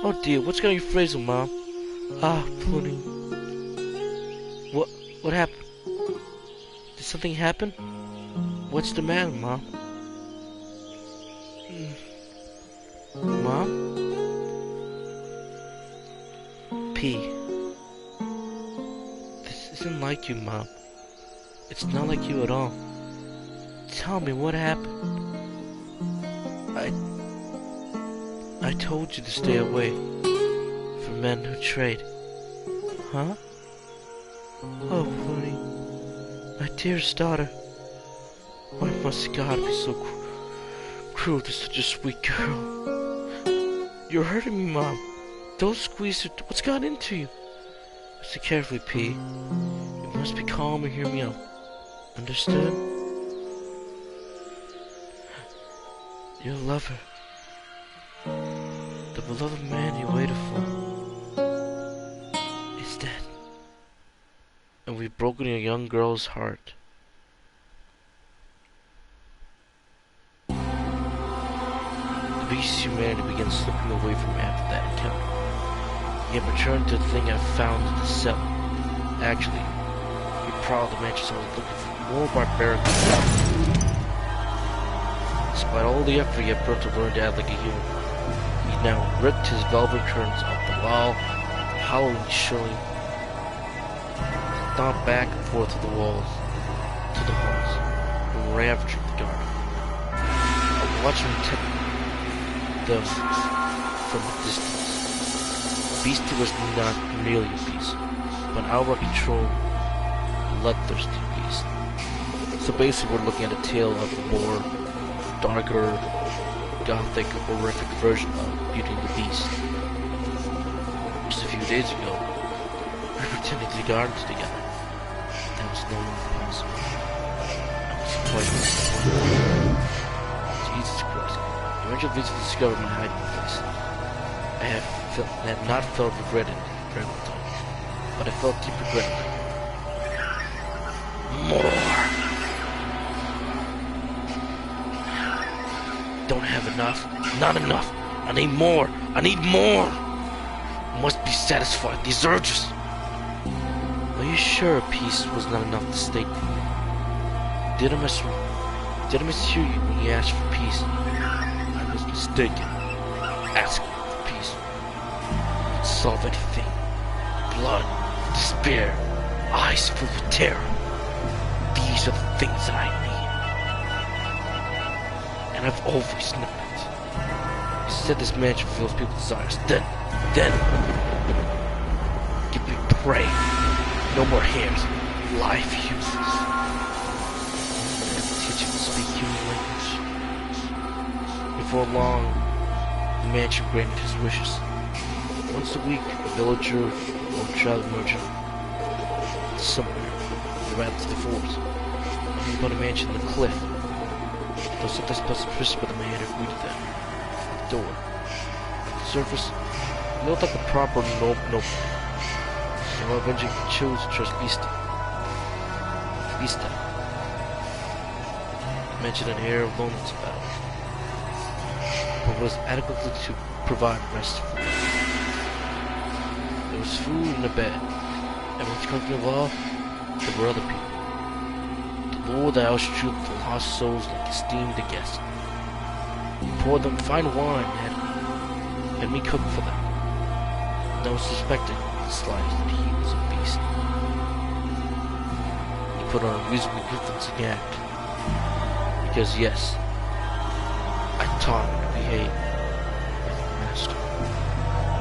Oh dear, what's got on your face, Mom? Ah, Plooney. What happened? Did something happen? What's the matter, Mom? Mom? P. This isn't like you, Mom. It's not like you at all. Tell me what happened. I told you to stay away from men who trade. Huh? Oh, Plooney. My dearest daughter. Why must God be so cruel to such a sweet girl? You're hurting me, Mom. Don't squeeze her. What's got into you? Listen carefully, P. You must be calm and hear me out. Understood? You'll love her. The beloved man you waited for is dead. And we've broken a young girl's heart. beast's humanity began slipping away from him after that encounter. He had returned to the thing I found in the cell. Actually, he prowled the mansion so I was looking for more barbaric stuff. Despite all the effort he had put to learn to act like a human, he now ripped his velvet curtains off the wall, hollowly showing, stomped back and forth to the walls, to the halls, and ravaging the garden. I watched him take them from a distance. Beastie was not merely a beast, but an outright controlled, bloodthirsty beast. So basically we're looking at a tale of a more darker, gothic, horrific version of Beauty and the Beast. Just a few days ago, we pretended to gardens together. That was no longer possible. I was quite disappointed. Jesus Christ. I eventually discovered my hiding place. I have not felt regret in a very long time, but I felt deep regret. More. Don't have enough. Not enough. I need more. I need more. Must be satisfied. These urges. Are you sure a piece was not enough to stay? Did I mishear you when you asked for peace? I was mistaken. Asking for peace would solve anything. Blood, despair, eyes filled with terror. These are the things that I need. And I've always known it. You said this mansion fulfills people's desires. Then, give me prey. No more hairs. Live humans. Teach him to speak human language. Before long, the mansion granted his wishes. Once a week, a villager or travel merchant somewhere around the forest. He bought a mansion in the cliff. Though sometimes suspicious by the man who greeted them at the door. At the surface, he looked like a proper nobleman. So I eventually chose to trust Beastie. Mentioned an air of loneliness about it, but was adequate to provide rest for me. There was food and a bed, and what's comforting of all, there were other people. The Lord of the house treated the lost souls like esteemed guests. He poured them fine wine and had me cook for them. No one suspected the slightest that he was a beast. He put on a reasonably convincing act. Because yes, I taught him to behave like a master.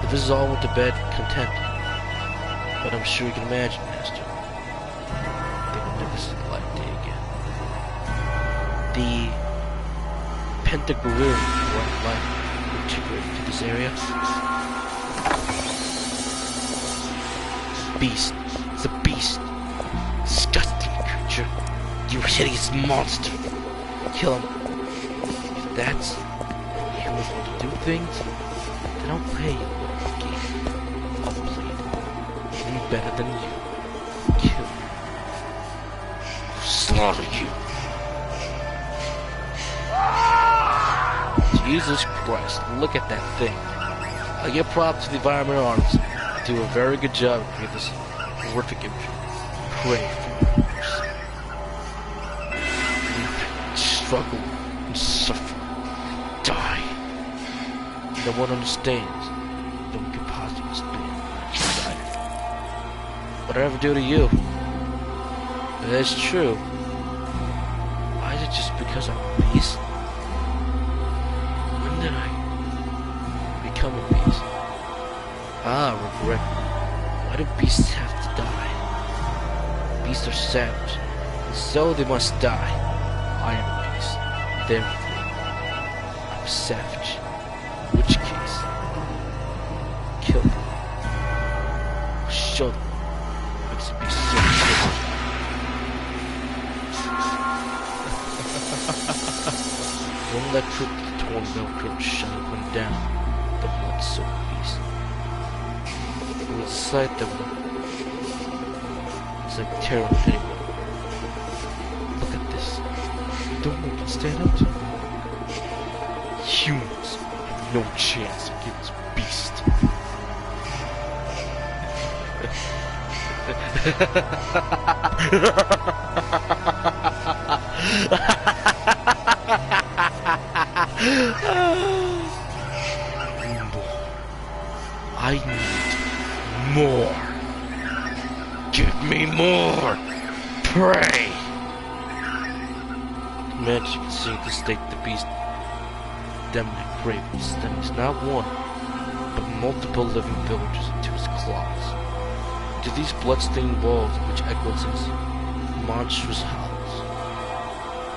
The visitors all went to bed content, but I'm sure you can imagine, master, they will never see the light of day again. The pentagram brought life integrated to this area. Beast, it's a beast, disgusting creature, you hideous monster. Kill him. If that's how humans want to do things, then I'll play you a game. I'll play it even better than you. Kill you. I'll slaughter you. Jesus Christ, look at that thing. I give props to the environmental artists. They do a very good job of creating this horrific image. Pray for your mercy. Struggle and suffer, die. No one understands. No one can possibly understand. What did I ever do to you? If that's true, why is it just because I'm a beast? When did I become a beast? Ah, regret. Why do beasts have to die? Beasts are savage, and so they must die. I am a beast. Therefore, I'm a savage. In which case, kill them. I'll show them what it's to be so good. Don't let trip the torn milk curtain shine one down the blood-soaked beast. It was a sight that was like terror to anyone. Look at this. Don't make it stand up to me. Humans no chance against Beast. I need more. Give me more. Pray. Man, you can see the state the beast demonic cravens stems not one, but multiple living villagers into his claws. To these blood-stained walls which echoes his monstrous howls.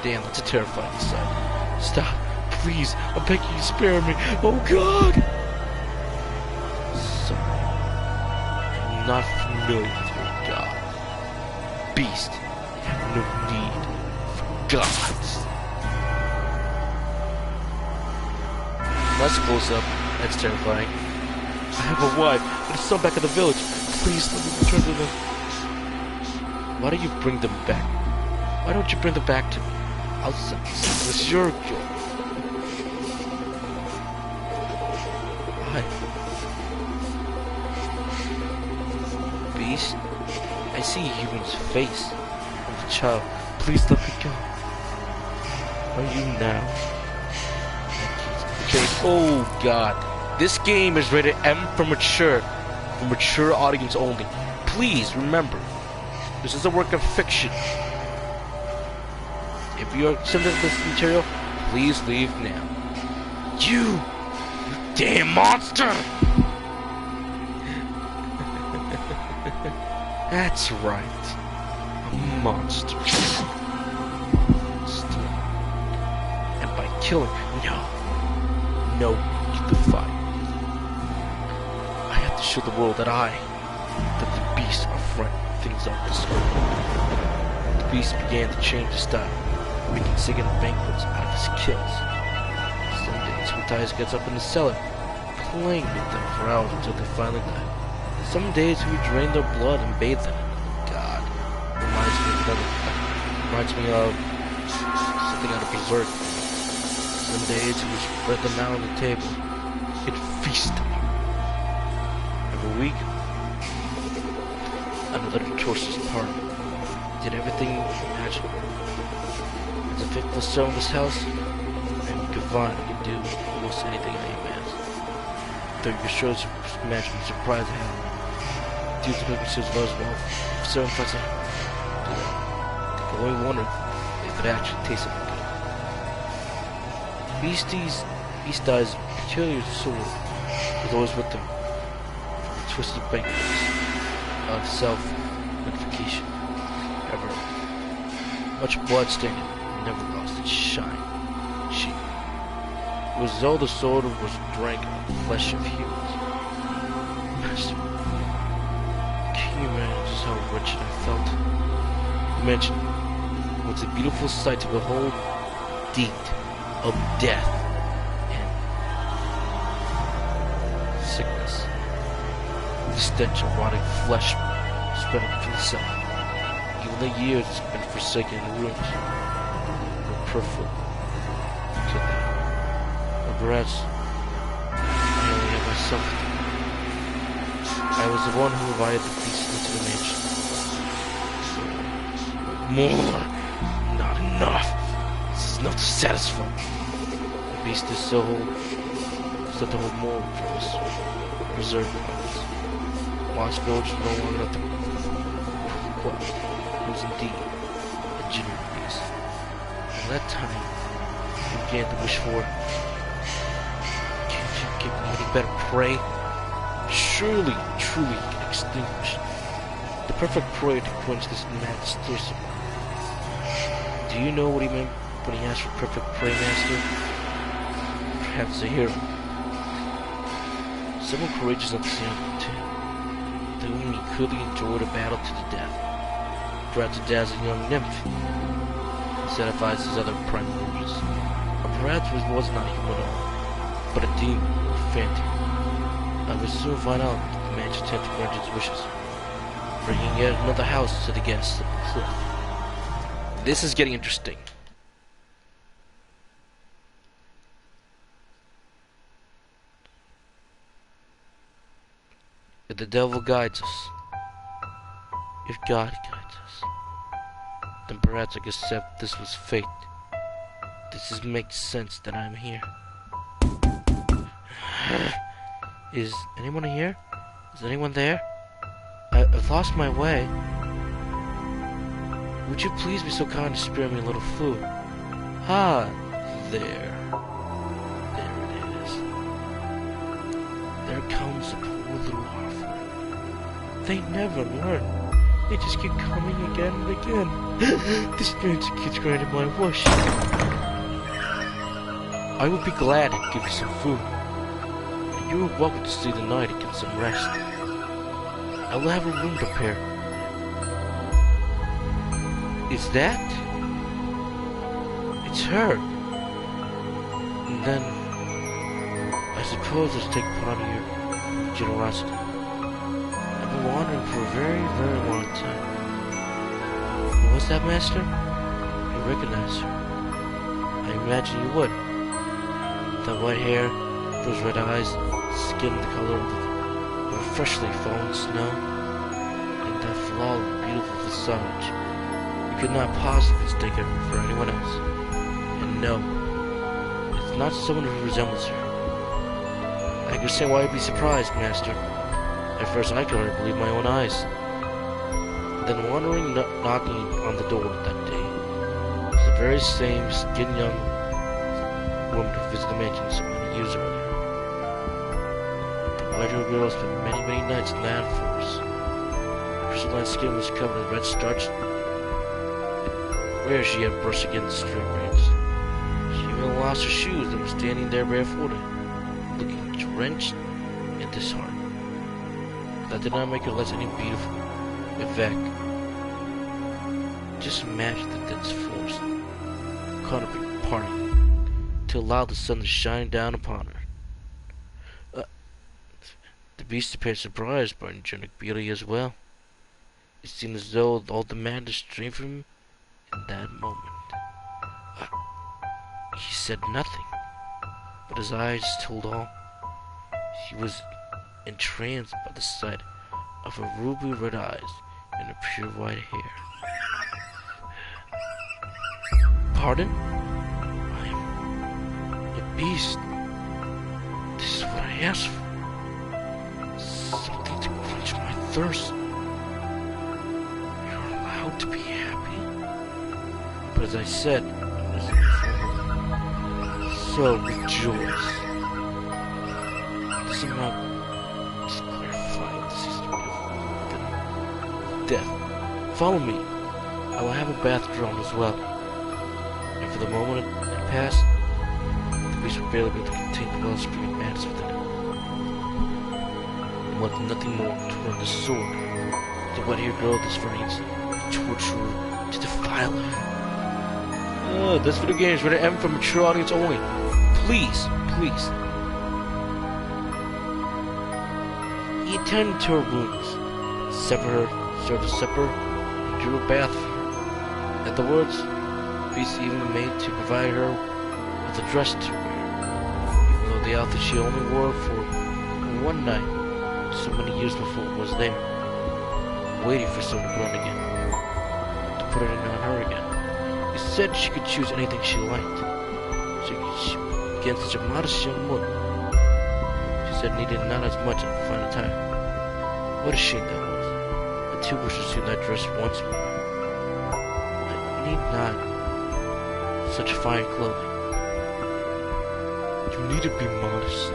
Damn, that's a terrifying sight. Stop, please, I'm begging you, spare me. Oh God! Sorry, I'm not familiar with your God. Beast, you have no need for gods. That's close up. That's terrifying. I have a wife and a son back in the village. Please let me return to them. Why don't you bring them back? Why don't you bring them back to me? I'll sacrifice this your joy. Beast, I see a human's face of a child. Please let me go. Are you now? Okay, oh God. This game is rated M for mature audience only. Please remember, this is a work of fiction. If you are sensitive to this material, please leave now. You damn monster! That's right, a monster. And by killing, no, you defy. I have to show the world that the beasts are frightening things off the screen. The beast began to change his style, making singing banquets out of his kills. Some days, Matthias gets up in the cellar, playing with them for hours until they finally die. Some days, he would drain their blood and bathe them. God, reminds me of something out of Berserk. Some days, he would spread them out on the table. He'd feast them. Every week, another torturous party. Did everything imaginable. As a faithful servant of this house, and Gavon could do almost anything that he asked. Though you shows imagine me surprised at him. Dudes make me so as well. So impressive. I can only wonder if it actually tasted good. Beast Eye's peculiar sword was always with them. The twisted banquets of self-identification. Ever much blood-stained, never lost its shine. It was as though the sword was drank of the flesh of humans. Master, can you imagine just how wretched I felt? Imagine, it was a beautiful sight to behold, deed of death and sickness. The stench of rotting flesh spread up from the cellar. Even the years spent forsaken in ruins were peripheral to them. Perhaps I only have myself. I was the one who invited the beast into the mansion. More! Not enough! This is not to satisfy. The beast is so to hold more for his reserved promise. Lost village no longer nothing. Well, it was indeed a genuine beast. From that time, he began to wish for. Can't you give me any better prey? Surely, truly extinguished. The perfect prey to quench this mad's thirst. Do you know what he meant when he asked for perfect prey, master? Perhaps a hero. Someone courageous at the same time, to whom he clearly enjoyed a battle to the death. Perhaps a dazzling young nymph. He satisfies his other primordials. Or perhaps it was not human at all, but a demon or phantom. I will soon find out if the man should attempt to grant his wishes, bringing yet another house to the against the cliff. This is getting interesting. If the devil guides us, if God guides us, then perhaps I can accept this was fate. This just makes sense that I'm here. Is anyone here? Is anyone there? I've lost my way. Would you please be so kind to spare me a little food? Ah, there. There it is. There comes the poor little orphan. They never learn. They just keep coming again and again. This stranger keeps granting my wish. I would be glad to give you some food. You are welcome to stay the night and get some rest. I will have a room prepared. Is that? It's her. And then, I suppose let's take part of your generosity. I've been wandering for a very, very long time. What's that, Master? You recognize her. I imagine you would. That white hair, those red eyes, skin the color of the freshly fallen snow, and that flawed, beautiful visage. You could not possibly mistake her for anyone else. And no, it's not someone who resembles her. I can say why I'd be surprised, Master. At first I could hardly believe my own eyes. Then wandering, knocking on the door that day, was the very same skin-young woman who visited the mansion so many years earlier. The white-haired girl spent many, many nights in that forest. Her crystalline skin was covered in red starch, where she had brushed against the stream rings. She even lost her shoes and was standing there barefooted, looking drenched and disheartened. That did not make her less any beautiful. In fact, just imagine the dense forest caught a big party to allow the sun to shine down upon her. The beast appeared surprised by her angelic beauty as well. It seemed as though all the madness streamed from him in that moment. He said nothing, but his eyes told all. He was entranced by the sight of her ruby red eyes and her pure white hair. Pardon? I'm a beast. This is what I asked for. Something to quench my thirst. You're allowed to be happy. But as I said, so rejoice. This amount is clarifying this is beautiful death. Follow me. I will have a bath drawn as well. And for the moment it passed, the beast would barely be able to contain the wellspring of madness within it. And wanted nothing more to run the sword. The white-haired girl this very instant, to torture her, to defile her. This video game is rated M for mature audience only. Please, please. He attended to her wounds, severed her, served a supper, and drew a bath for her. At the words, the beast even made to provide her with a dress to wear, even though the outfit she only wore for one night, so many years before, was there, waiting for someone to run again, to put it on her again. He said she could choose anything she liked. She began such a modest young woman. She said needed not as much as a fine attire. What a shame that was. I too wish to see that dress once more. I need not such fine clothing. You need to be modest.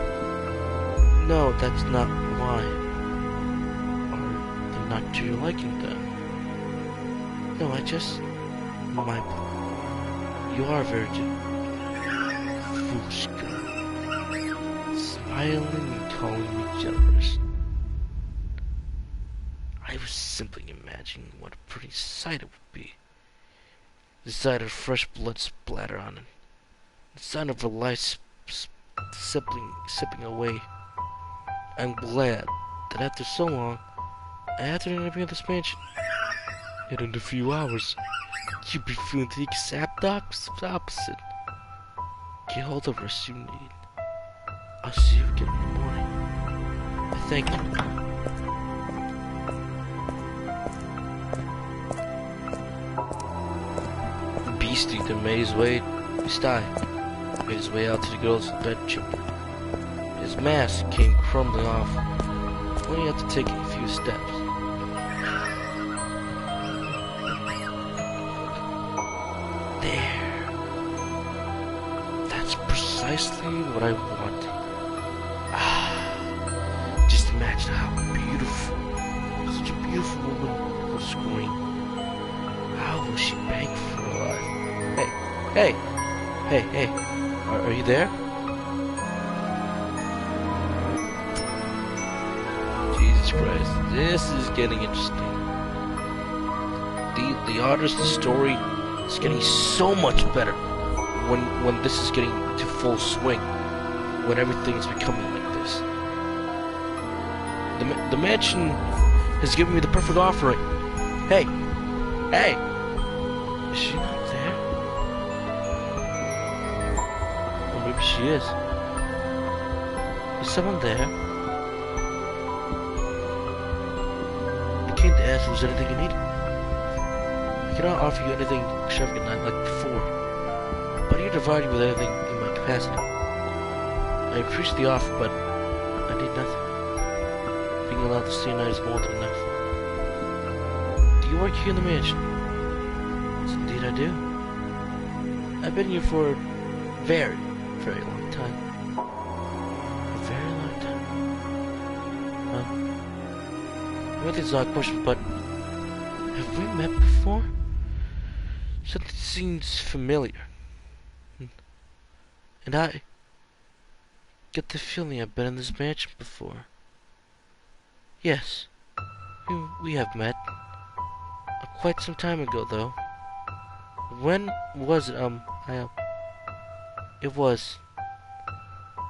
No, that's not why. Are they not to your liking then? No, I just... You are a virgin. Foolish girl. Smiling and calling me generous. I was simply imagining what a pretty sight it would be. The sight of fresh blood splatter on it. The sound of her life sipping away. I'm glad that after so long, I had to enter this mansion. Yet in a few hours, you'll be feeling the exact opposite. Get all the rest you need. I'll see you again in the morning. I thank you. Beastie then made his way out to the girl's bedchamber. His mask came crumbling off when he had to take a few steps. There. That's precisely what I want. Just imagine how beautiful such a beautiful woman will scream. How will she beg for her life? Hey, are you there? Jesus Christ, this is getting interesting. The artist, the story is getting so much better when this is getting to full swing, when everything is becoming like this. The mansion has given me the perfect offering. Hey, is she not there? Or maybe she is. Is someone there? I came to ask if there's anything you need. I cannot offer you anything extravagant like before, but I need to provide you with anything in my capacity. I appreciate the offer, but I need nothing. Being allowed to stay a night is more than enough. Do you work here in the mansion? Yes, indeed I do. I've been here for a very, very long time. A very long time. Maybe it's not a question, but have we met before? Something seems familiar. And I get the feeling I've been in this mansion before. Yes, we have met. Quite some time ago, though. When was it? It was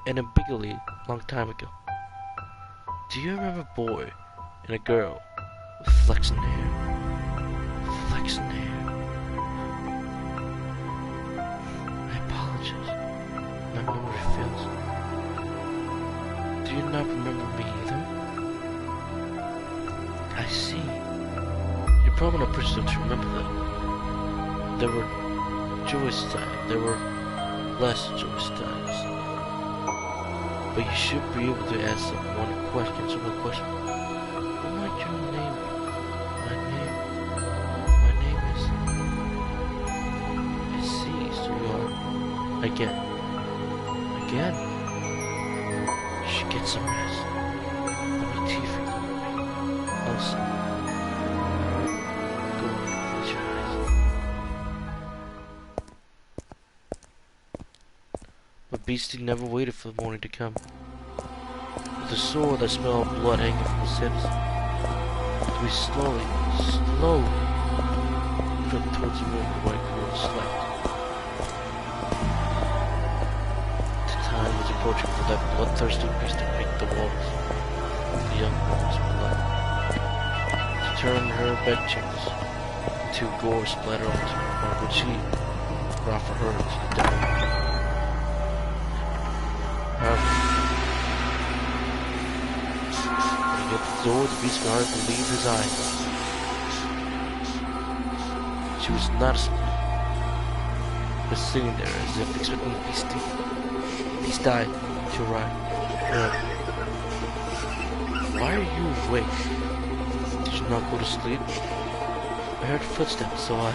an ambiguously long time ago. Do you remember a boy and a girl with flaxen hair? Flaxen hair. I apologize. My memory fails. Do you not remember me either? I see. You're probably not pretty enough to remember that. There were joyous times. There were less joyous times. But you should be able to answer one question. What might your name be? My name is... I see, so you are... Again. You should get some rest. I'll be tea for you. Also, go and close your eyes. But Beastie never waited for the morning to come. With a sword that smelled of blood hanging from his hips, we slowly crept towards the room where white girl slept. The time was approaching for that bloodthirsty beast to break the walls of the young woman's blood. To turn her bedchambers into gore splatter onto which he would offer her to the devil. However, when he got the door, the beast could hardly believe his eyes. She was not asleep, but sitting there as if expecting Beast died to arrive. Why are you awake? Did you not go to sleep? I heard footsteps, so I...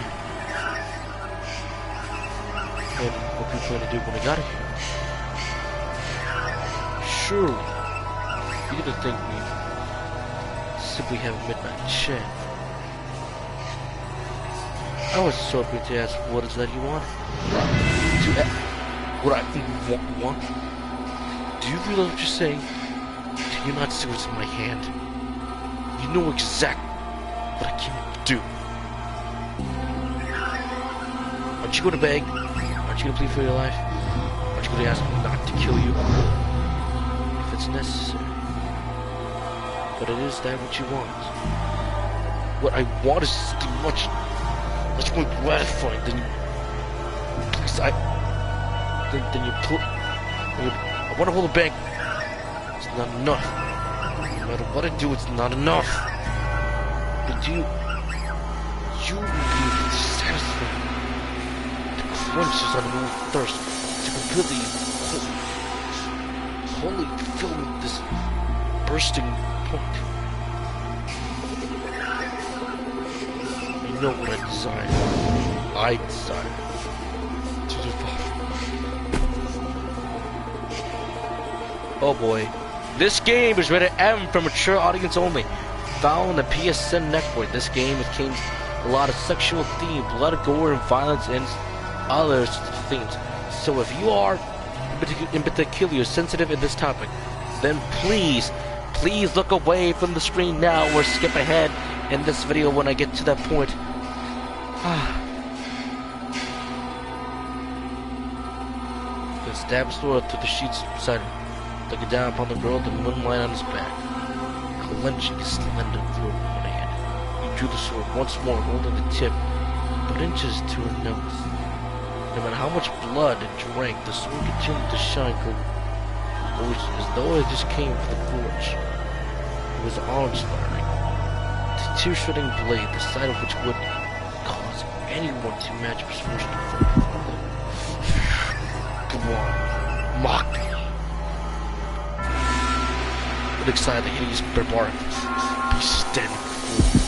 And what you plan to do when I got here? Surely, you didn't think me simply have a midnight chat. I was so hoping to ask what is that you want? What I want? Do you realize what you're saying? Do you not see what's in my hand? You know exactly what I came to do. Aren't you going to beg? Aren't you going to plead for your life? Aren't you going to ask me not to kill you? If it's necessary. But it is that what you want. What I want is something much more gratifying than you... Because I want to hold a bank. It's not enough. No matter what I do, it's not enough. But you will be satisfied quenches on the thirst to completely wholly fill this bursting point. You know what I desire. I desire to survive. Oh boy. This game is rated M for mature audience only. Found on the PSN network. This game contains a lot of sexual themes, blood, gore, and violence, and other themes. So if you are in particular sensitive in this topic, then please look away from the screen now or skip ahead in this video when I get to that point. Then stab his sword through the sheets beside him. Looking down upon the girl, the moonlight on his back, clenching his slender throat in one hand. He drew the sword once more, holding the tip but inches to her nose. No matter how much blood it drank, the sword continued to shine as though it just came from the forge. It was awe-inspiring. The tear-shedding blade, the sight of which would cause anyone to imagine misfortune to fall before them. Come on, mock me. Excited, the hideous barbaric beast standing before you.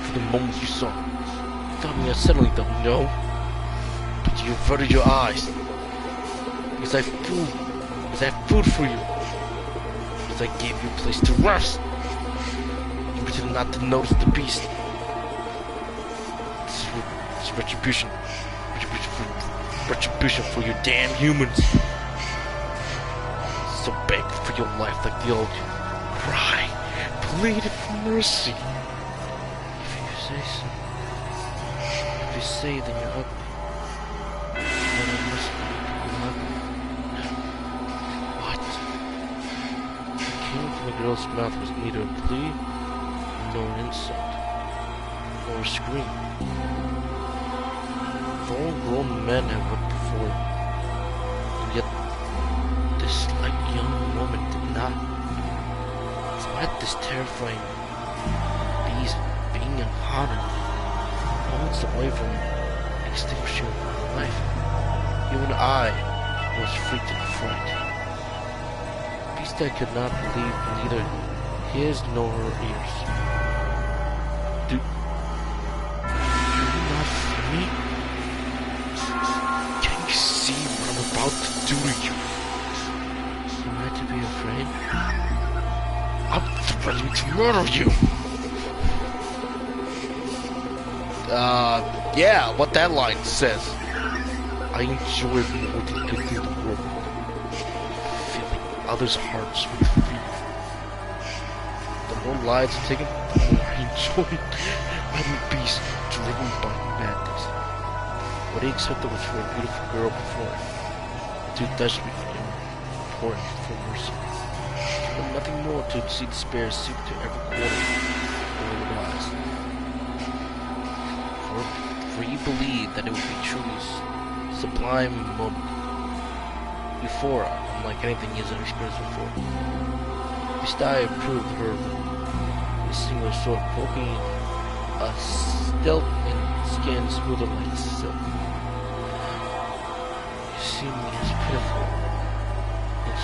For the moment you saw, you thought me unsettling though, no? But you averted your eyes. Because I have food for you. Because I gave you a place to rest. You pretended not to notice the beast. This is retribution. Retribution for your damn humans. So beg for your life like the old cry, plead for mercy. If you say so, if you say then you're ugly, then I must be ugly. What? What came from the girl's mouth was neither a plea, nor an insult, nor a scream. Full-grown men have wept before, and yet this slight young woman did not. Despite this terrifying beast being unharmed, moments away from extinguishing my life, even I was freaked and frightened. The beast I could not believe neither his nor her ears. Do you not see me? Can you see what I'm about to do to you? To be afraid? I'm threatening to murder you! Yeah, what that line says. I enjoy it more than anything in the world. Filling others' hearts with fear. The more lives are taken, the more I enjoy it. I'm a beast driven by madness. What he expected was for a beautiful girl before him to touch me. For mercy. But nothing more to see despair seep to every corner of the eyes. For he believed that it would be truly sublime moment. Euphoria, unlike anything he has ever experienced before. This die approved her with a single sword, poking a stealth and skin smoother like silk. You see me as pitiful.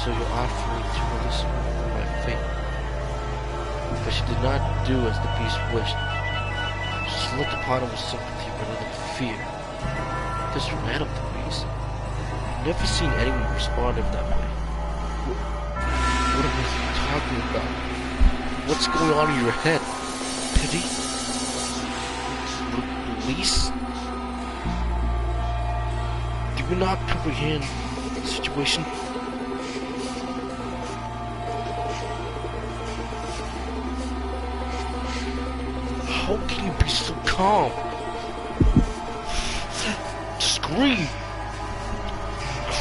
So you offer me to release me from my fate. But she did not do as the beast wished. She looked upon him with sympathy rather than fear. This ran up the beast. I've never seen anyone respond in that way. What are you talking about? What's going on in your head? Pity? Release? Do you not comprehend the situation? How can you be so calm? Scream!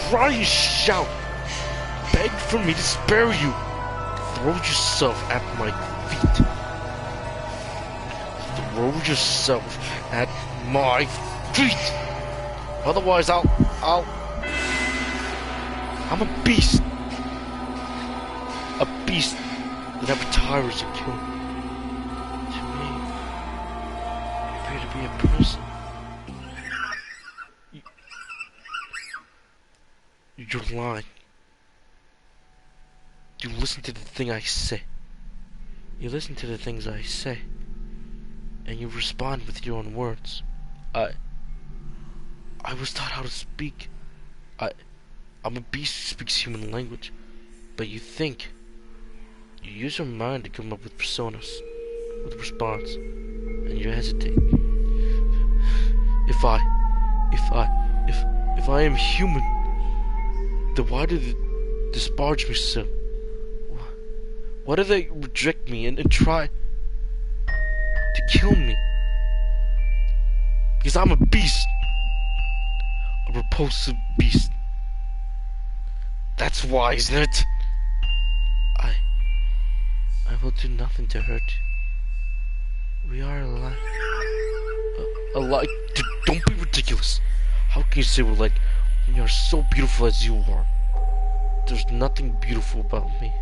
Cry and shout! Beg for me to spare you! Throw yourself at my feet! Throw yourself at my feet! Otherwise I'm a beast! A beast that never tires of killing. To me, you appear to be a person. You're lying. You listen to the thing I say. You listen to the things I say. And you respond with your own words. I was taught how to speak. I'm a beast who speaks human language. But you think. You use your mind to come up with personas, with a response, and you hesitate. If I am human, then why do they disparage me so? Why do they reject me and try to kill me? Because I'm a beast. A repulsive beast. That's why, isn't it? I will do nothing to hurt you. We are alike. Alike? Don't be ridiculous. How can you say we're like when you're so beautiful as you are? There's nothing beautiful about me.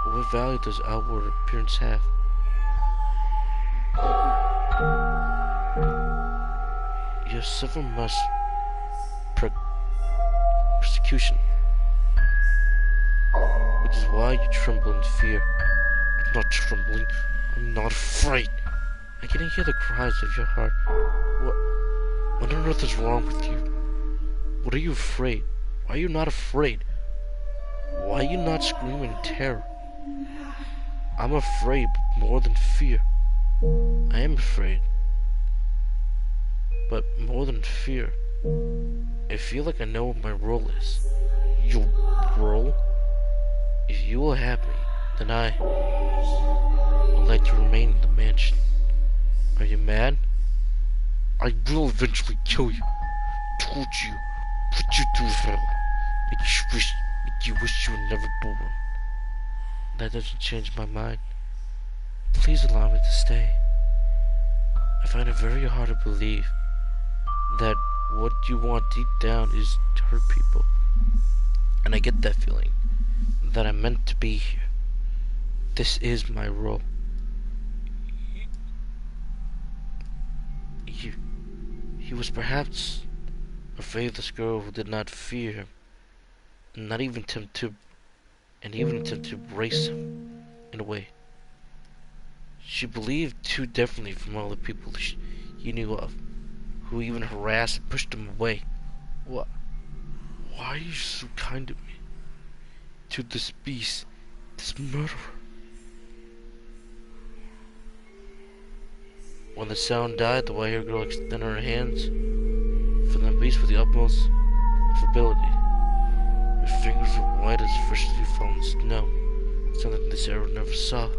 What value does outward appearance have? You have suffered much persecution, which is why you tremble in fear. I'm not trembling. I'm not afraid. I can hear the cries of your heart. What on earth is wrong with you? What are you afraid? Why are you not afraid? Why are you not screaming in terror? I'm afraid more than fear. I am afraid. But more than fear, I feel like I know what my role is. Your role? If you will have me, then I would like to remain in the mansion. Are you mad? I will eventually kill you, torture you, put you through hell, make you wish you were never born. That doesn't change my mind. Please allow me to stay. I find it very hard to believe that what you want deep down is to hurt people. And I get that feeling, that I'm meant to be here. This is my role. He was perhaps a faithless girl who did not fear him, and not even attempt to embrace him in a way. She believed too differently from all the people he knew of, who even harassed and pushed him away. Why are you so kind to me? To this beast, this murderer? When the sound died, the white-haired girl extended her hands for the beast with the utmost affability. Her fingers were white as freshly fallen snow, something this arrow never saw.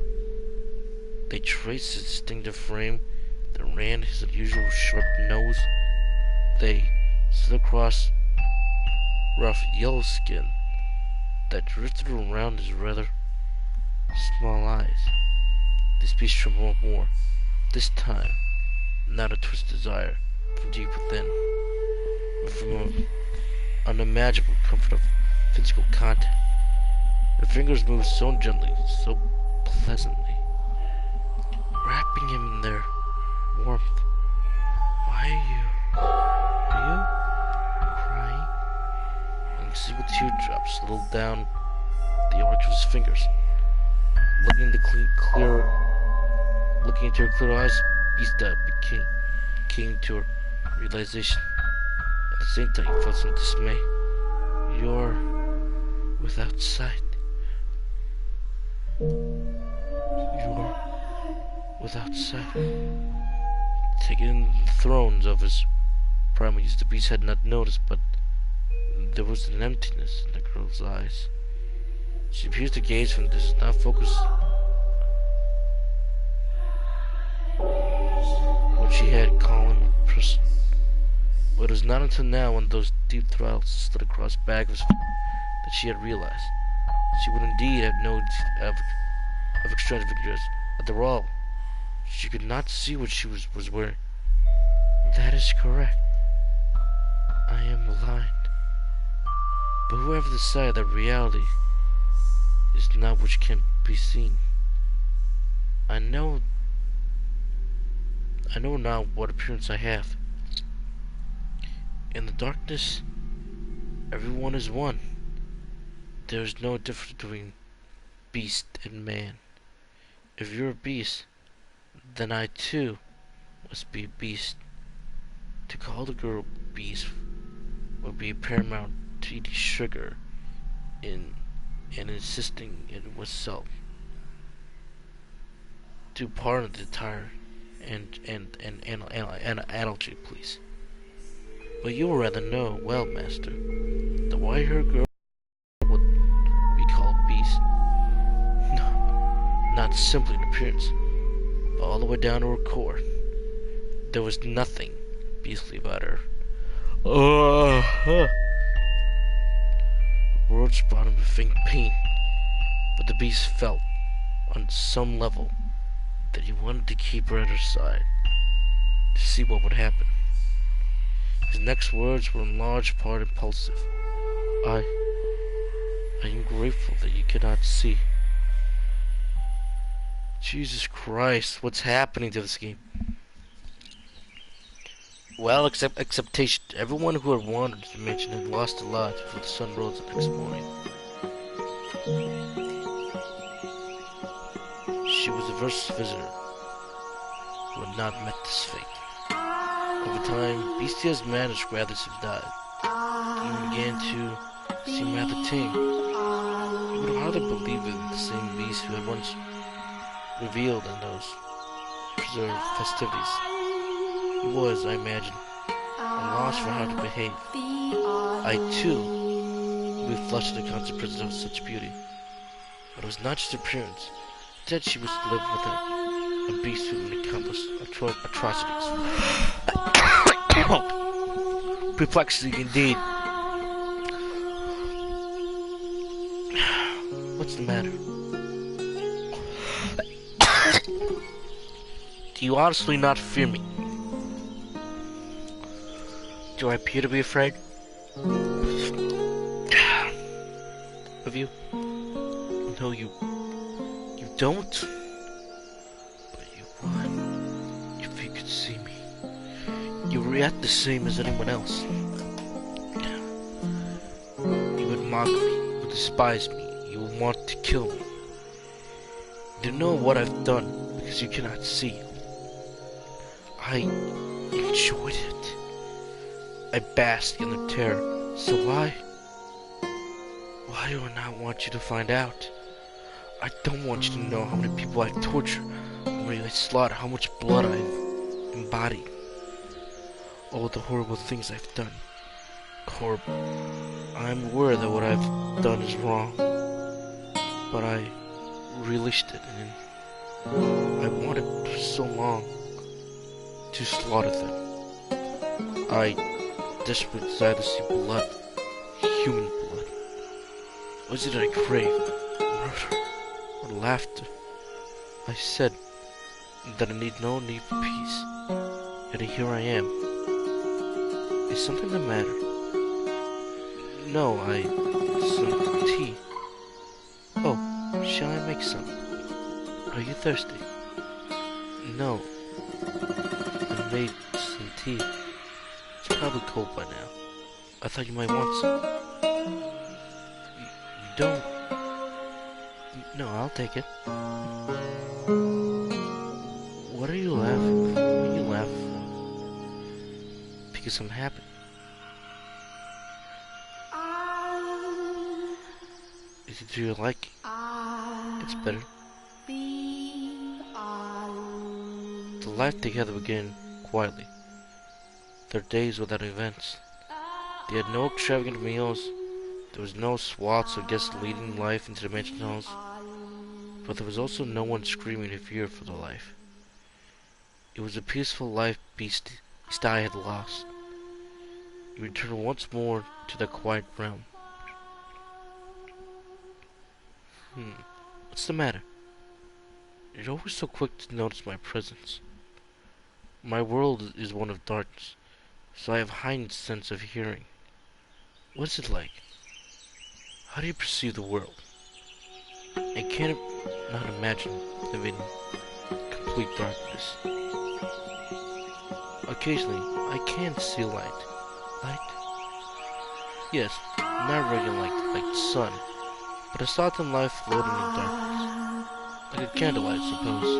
They traced his distinctive frame, that ran his unusual sharp nose. They slid across rough yellow skin that drifted around his rather small eyes. This beast trembled more. This time, not a twisted desire from deep within, but from an unimaginable comfort of physical contact. Her fingers moved so gently, so pleasantly, wrapping him in their warmth. Why are you crying? And a single teardrop slid down the arch of his fingers. Looking into her clear eyes, Beasta came to her realization. At the same time, he felt some dismay. You're without sight. You're without sight. Taking the thrones of his primal use, the beast had not noticed, but there was an emptiness in the girl's eyes. She appears to gaze from this, not focus what she had calling a person. But it was not until now, when those deep throats slid across the back of his feet, that she had realized she would indeed have no of extravagant dress. After all, she could not see what she was wearing. That is correct. I am blind. But whoever decided that reality is not which can be seen. I know now what appearance I have. In the darkness, Everyone is one. There is no difference between beast and man. If you're a beast, then I too must be a beast. To call the girl beast would be paramount to eating sugar in and insisting it was self. Do pardon the entire and analogy, please. But you will rather know, well, master, the white-haired girl would be called beast. No, not simply in appearance, but all the way down to her core. There was nothing beastly about her. Words brought him a faint pain, but the beast felt, on some level, that he wanted to keep her at her side, to see what would happen. His next words were in large part impulsive. I am grateful that you cannot see. Jesus Christ, what's happening to this game? Well, acceptation. Everyone who had wandered the dimension had lost a lot before the sun rose the next morning. She was the first visitor who had not met this fate. Over time, Bestia's managed rather to have died. He began to seem rather tame. You would hardly believe it the same beast who had once revealed in those preserved festivities. He was, I imagine, at a loss for how to behave. I, too, would be flushed at the constant presence of such beauty. But it was not just appearance. Instead, she was to live with a beast who would accomplish atrocities. Perplexity, indeed. What's the matter? Do you honestly not fear me? Do I appear to be afraid of you? No, you don't. But you would if you could see me. You react the same as anyone else. You would mock me, you would despise me, you would want to kill me. You know what I've done because you cannot see. I enjoyed it. I bask in the terror. So why do I not want you to find out? I don't want you to know how many people I've tortured, how many I slaughtered, how much blood I've embodied. All the horrible things I've done. Horrible. I'm aware that what I've done is wrong, but I relished it, and I wanted for so long to slaughter them. I desperately desire to see blood, human blood. What is it I crave? Murder or laughter? I said that I need no need for peace, yet here I am. Is something the matter? No, some tea. Oh, shall I make some? Are you thirsty? No, I made some tea. It's probably cold by now. I thought you might want some. You don't? No, I'll take it. What are you laughing for? What are you laughing for? Because I'm happy. Is it to your liking? It's better. The life together began quietly. Their days without events. They had no extravagant meals. There was no swaths of guests leading life into the mansion halls. But there was also no one screaming in fear for their life. It was a peaceful life Beast I had lost. He returned once more to the quiet realm. What's the matter? You're always so quick to notice my presence. My world is one of darkness, so I have heightened sense of hearing. What is it like? How do you perceive the world? I can't not imagine living in complete darkness. Occasionally, I can see light. Light? Yes, not radiant like the sun, but a certain life floating in darkness, like a candlelight, I suppose.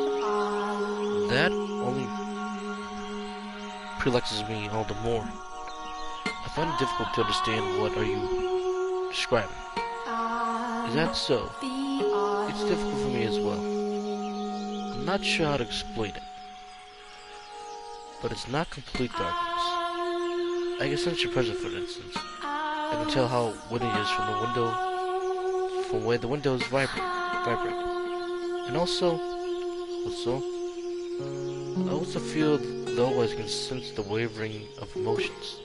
That only perplexes me all the more. I find it difficult to understand what are you describing. Is that so? It's difficult for me as well. I'm not sure how to explain it, but it's not complete darkness. I can sense your presence, for instance. I can tell how windy it is from the window, from where the windows vibrate. And also, I also feel though I can sense the wavering of emotions.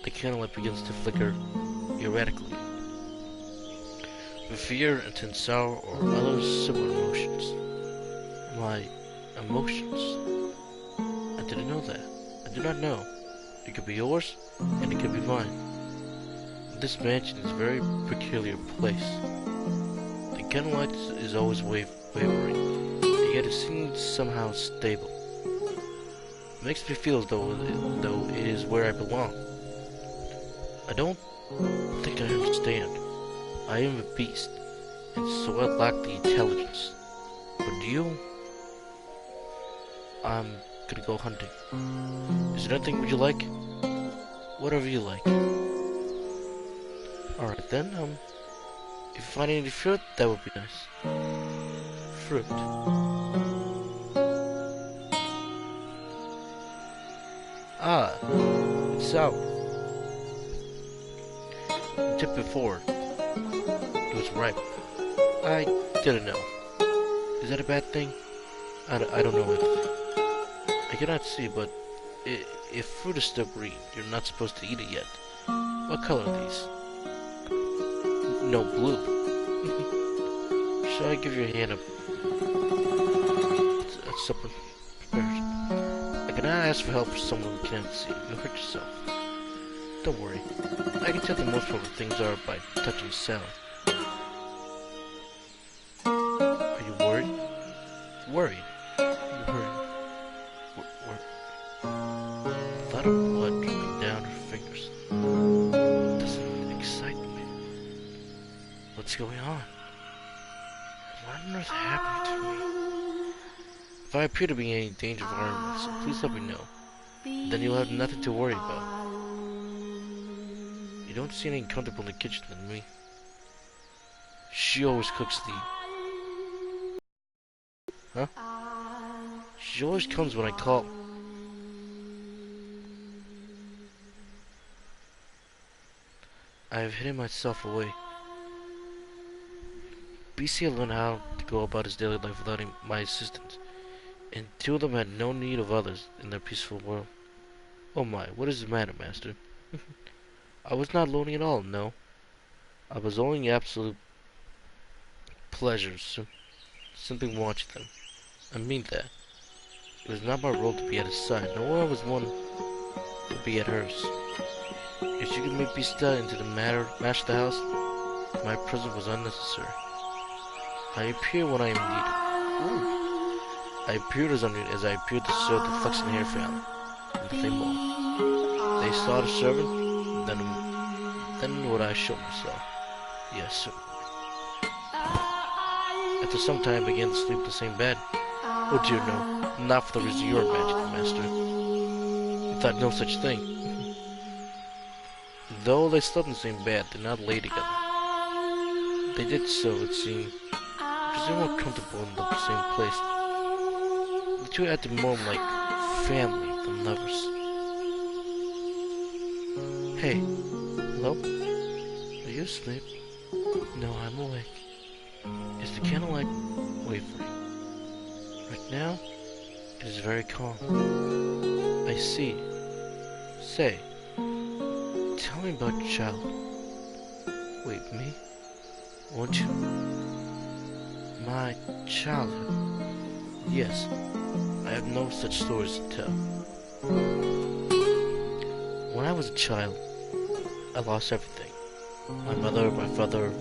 The candlelight begins to flicker erratically. With fear, intense sorrow, or other similar emotions. My emotions. I didn't know that. I do not know. It could be yours, and it could be mine. This mansion is a very peculiar place. The candlelight is always wavering, and yet it seems somehow stable. It makes me feel as though it is where I belong. I don't think I understand. I am a beast, and so I lack the intelligence. But you? I'm gonna go hunting. Is there anything would you like? Whatever you like. Alright then, if you find any fruit, that would be nice. Fruit. Ah, it's sour. The tip before, it was ripe. I didn't know. Is that a bad thing? I don't know anything. I cannot see, but if fruit is still green, you're not supposed to eat it yet. What color are these? No, blue. Shall I give your hand a supper preparation? I cannot ask for help for someone who can't see. You'll hurt yourself. Don't worry. I can tell the most important things are by touching sound. Are you worried? Worried? You're worried. The thought of blood dripping down her fingers doesn't excite me. What's going on? What on earth happened to me? If I appear to be in any danger of harming myself, please let me know. Then you'll have nothing to worry about. You don't seem any comfortable in the kitchen than me. She always cooks the... Huh? She always comes when I call. I have hidden myself away. BC learned how to go about his daily life without my assistance, and two of them had no need of others in their peaceful world. Oh my, what is the matter, master? I was not lonely at all, no. I was only absolute pleasures, simply watching them. I mean that. It was not my role to be at his side, nor was one to be at hers. If she could make me step into the matter, match the house, my presence was unnecessary. I appear when I am needed. Ooh. I appeared as I appeared to serve the Flexion Hair family in the mall. They saw the servant, then would I show myself? Yes, sir. After some time, I began to sleep in the same bed. Oh dear, no, not for the reason you imagined, master. You thought no such thing. Though they slept in the same bed, they did not lay together. They did so, it seemed, because they were more comfortable in the same place. The two acted more like family than lovers. Hey, hello? Are you asleep? No, I'm awake. Is the candlelight wavering? Right now, it is very calm. I see. Say, tell me about your childhood. Wait, me? Won't you? My childhood? Yes, I have no such stories to tell. When I was a child, I lost everything. My mother, my father,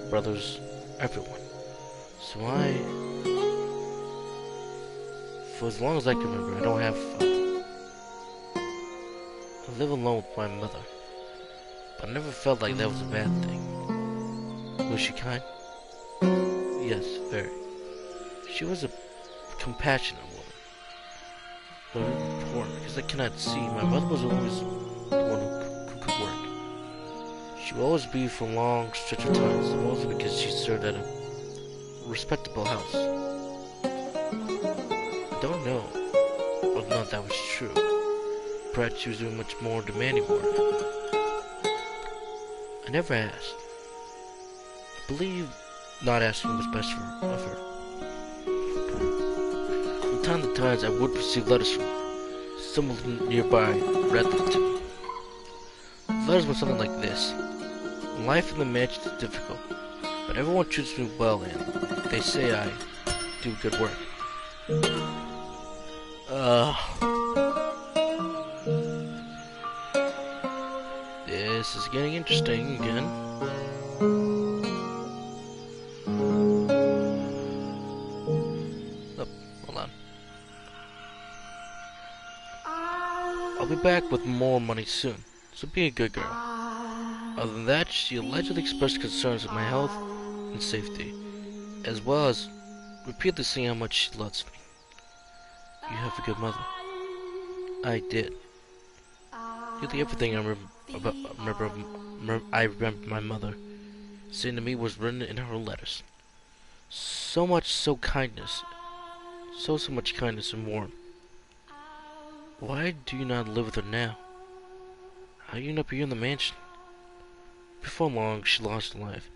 brothers, everyone. So for as long as I can remember, I don't have a father. I live alone with my mother. but I never felt like that was a bad thing. Was she kind? Yes, very. She was a compassionate woman. But very poor, because I cannot see. My mother was always the one who could work. She would always be for long stretch of times, mostly because she served at a respectable house. I don't know whether or not that was true. Perhaps she was doing much more demanding work. I never asked. I believe not asking was best of her. From time to time, I would receive letters from someone nearby who read them to me. The letters were something like this. Life in the mansion is difficult, but everyone treats me well and they say I do good work. This is getting interesting again. Oh, hold on. I'll be back with more money soon, so be a good girl. Other than that, she allegedly expressed concerns with my health and safety, as well as repeatedly saying how much she loves me. You have a good mother. I did. Nearly everything I remember my mother saying to me was written in her letters. So much kindness and warmth. Why do you not live with her now? How do you not be in the mansion? Before long, she lost her life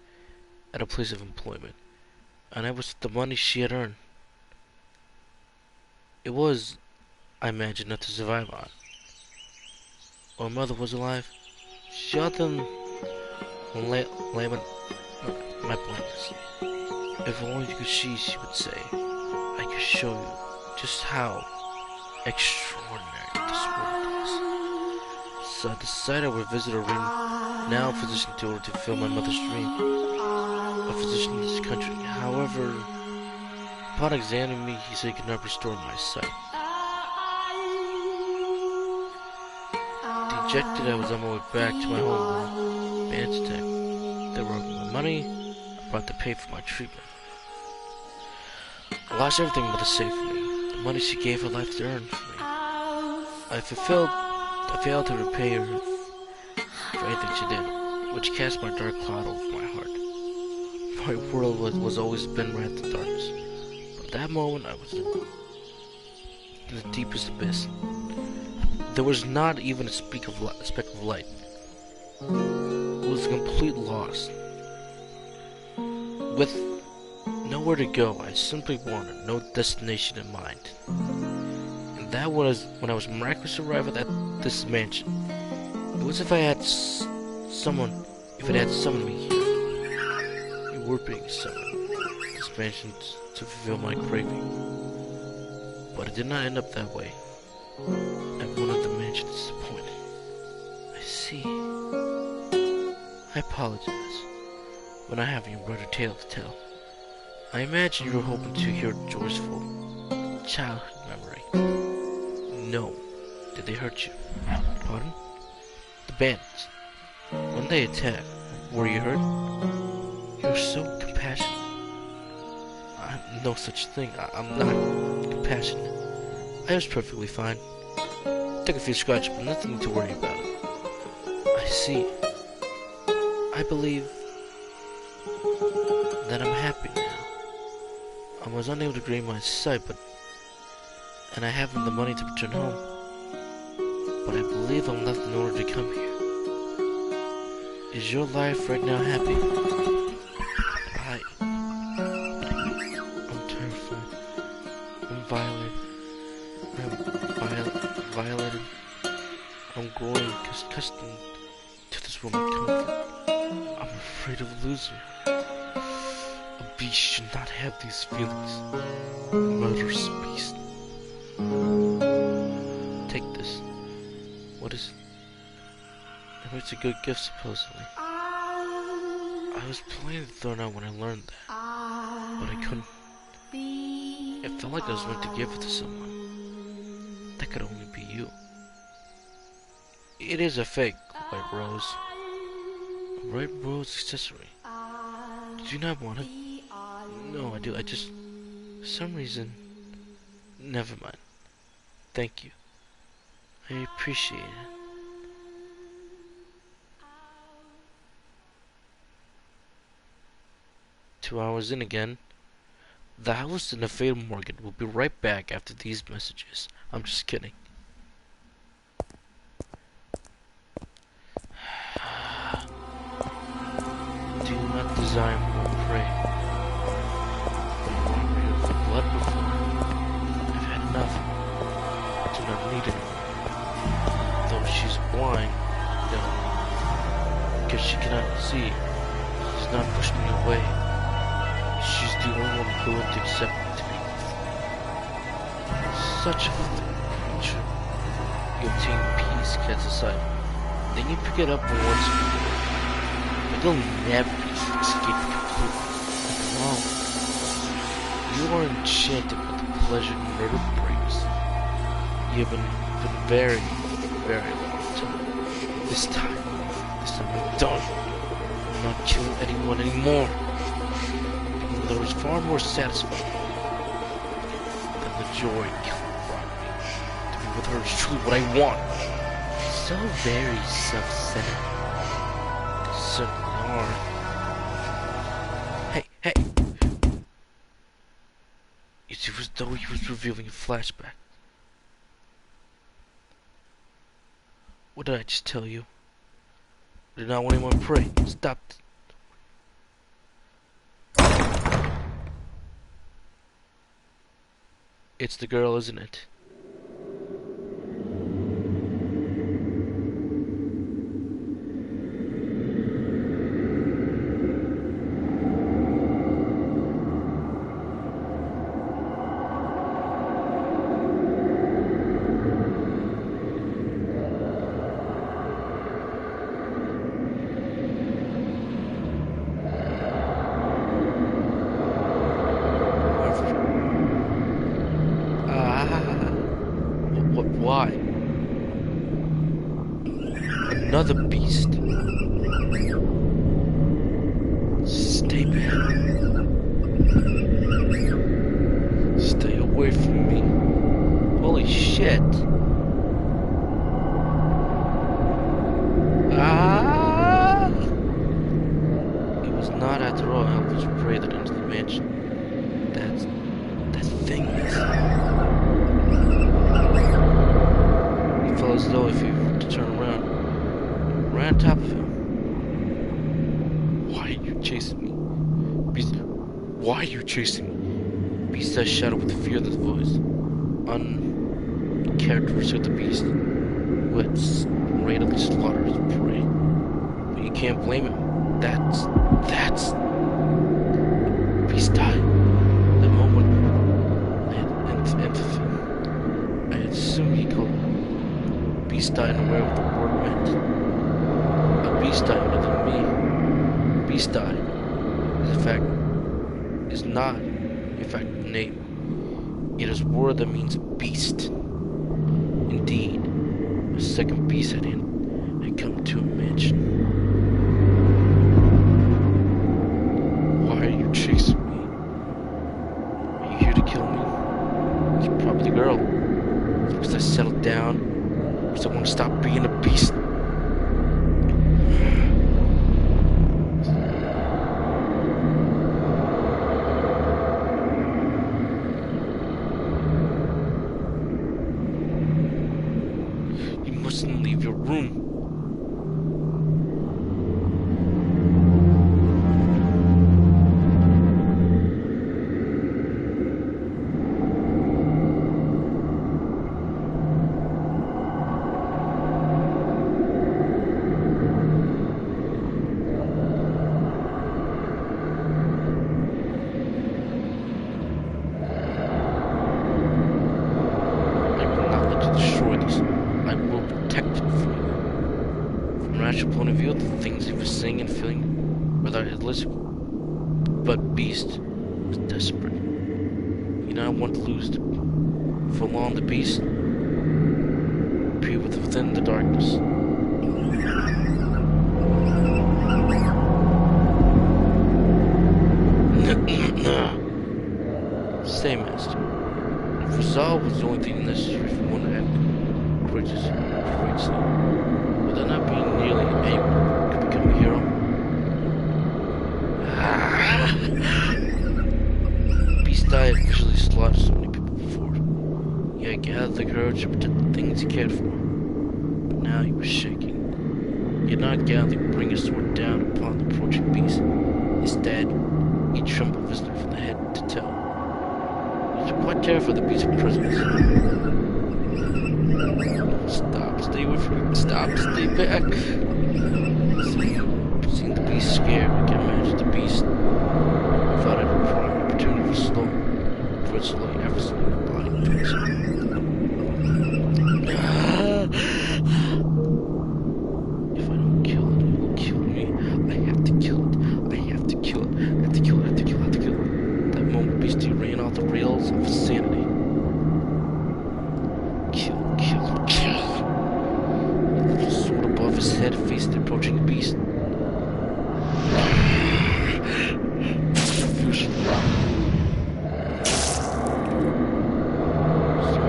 at a place of employment, and I was the money she had earned. It was, I imagine, enough to survive on. While mother was alive, she often lay on my blankets. If only you could see, she would say, I could show you just how extraordinary this world is. So I decided I would visit a ring now physician in order to fulfill my mother's dream. A physician in this country. However, upon examining me, he said he could not restore my sight. Dejected, I was on my way back to my home with band's attack. They were my money I brought to pay for my treatment. I lost everything but the safe for me. The money she gave her life to earn for me. I failed to repay her for anything she did, which cast my dark cloud over my heart. My world was always been wrapped in darkness. But at that moment, I was in the deepest abyss. There was not even a speck of light. It was a complete loss. With nowhere to go, I simply wanted no destination in mind. And that was when I was miraculously arrived at this mansion. It was if it had summoned me here. You were being summoned to this mansion to fulfill my craving. But it did not end up that way. Everyone at the mansion is disappointed. I see. I apologize when I have your brother tale to tell. I imagine you were hoping to hear joyful childhood memory. No. Did they hurt you? Pardon? The bandits. When they attacked, were you hurt? You're so compassionate. I'm no such thing. I'm not compassionate. I was perfectly fine. Took a few scratches, but nothing to worry about. I see. I believe that I'm happy now. I was unable to gain my sight, and I haven't the money to return home. But I believe I'm left in order to come here. Is your life right now happy? I'm terrified. I'm violated. I'm growing accustomed to this woman's comfort. I'm afraid of losing her. A beast should not have these feelings. A murderous beast. Take this. What is it? It's a good gift, supposedly. I was planning to throw it out when I learned that, but I couldn't. It felt like I was meant to give it to someone. That could only be you. It is a fake, White Rose. Right rose accessory. Do you not want it? No, I do. I just... For some reason... Never mind. Thank you. I appreciate it. 2 hours in again. The House in Fata Morgana will be right back after these messages. I'm just kidding. Do not desire more prey. Warrior of the blood before. I've had enough. I do not need it. Though she's blind, no. Because she cannot see. She's not pushed me away. She's the only one willing to accept me to be with. Such a creature. You obtain peace, cast aside. Then you pick it up once more. But you'll never escape completely. After all, you are enchanted with the pleasure murder brings. You have been very, very long time. This time I'm done. I'm not killing anyone anymore. Though it's far more satisfying than the joy killing brought me. To be with her is truly what I want. So very self-centered. They certainly are. Hey! It was as though he was revealing a flashback. What did I just tell you? I did not want anyone to pray. Stop. It's the girl, isn't it? Why? Another beast. Stay back. Stay away from me. Holy shit. Ah! It was not after all helpless prey that entered the mansion. That thing is... as though if you were to turn around, right on top of him. Why are you chasing me? Beast, why are you chasing me? Beast has shouted with fear in his voice. Uncharacteristic of the beast, who had raided slaughtered his prey. But you can't blame him. That's... Beast died. The moment I had empathy. I had assumed he called beast died unaware of what the word meant. A beast died other than me. Beast died is not, in fact, a name. It is a word that means beast. Indeed, a second beast had come to a mansion. Why are you chasing me? Are you here to kill me? It's probably the girl. Because I settled down. I want to stop being a beast. You mustn't leave your room. Point of view, the things he was saying and feeling without his listening. But Beast was desperate. He did not want to lose. For long, the Beast appeared within the darkness. only thing necessary for one to act courageously. Without not being nearly anyone could become a hero. Beast died visually slaughtered so many people before. He had gathered the courage to protect the things he cared for. But now he was shaking. He had not gallantly bring his sword down upon the approaching beast. Instead, he trembled visibly from the head to toe. He was quite terrified of the beast's presence. Stop, stay away from me. Stop, stay back. Seeing the beast scared, we can imagine the beast thought it a prime opportunity for slowly ever slowly the body towards him. If I don't kill it, it will kill me. I have to kill it. I have to kill it. I have to kill it. I have to kill it. I have to kill it. That moment, Beastie ran off the rails of sanity. Kill, kill, kill. He lifted his sword above his head and faced the approaching beast.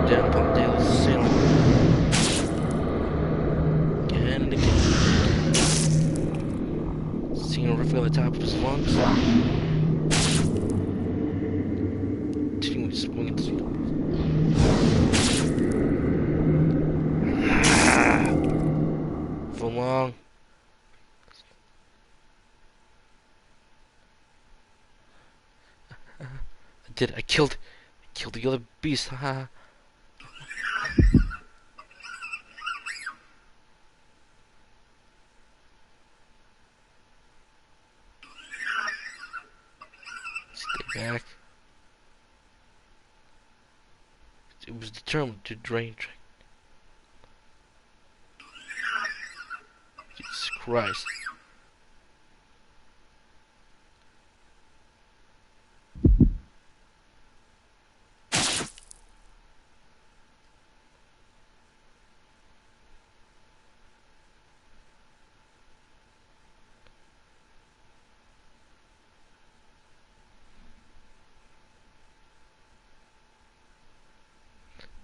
Down upon Dale's saddle. Again and again. Seeing a riff on the top of his lungs. Continuing to swing at for long. I did it. I killed the other beast. Haha. Stay back. It was determined to drain. Jesus Christ.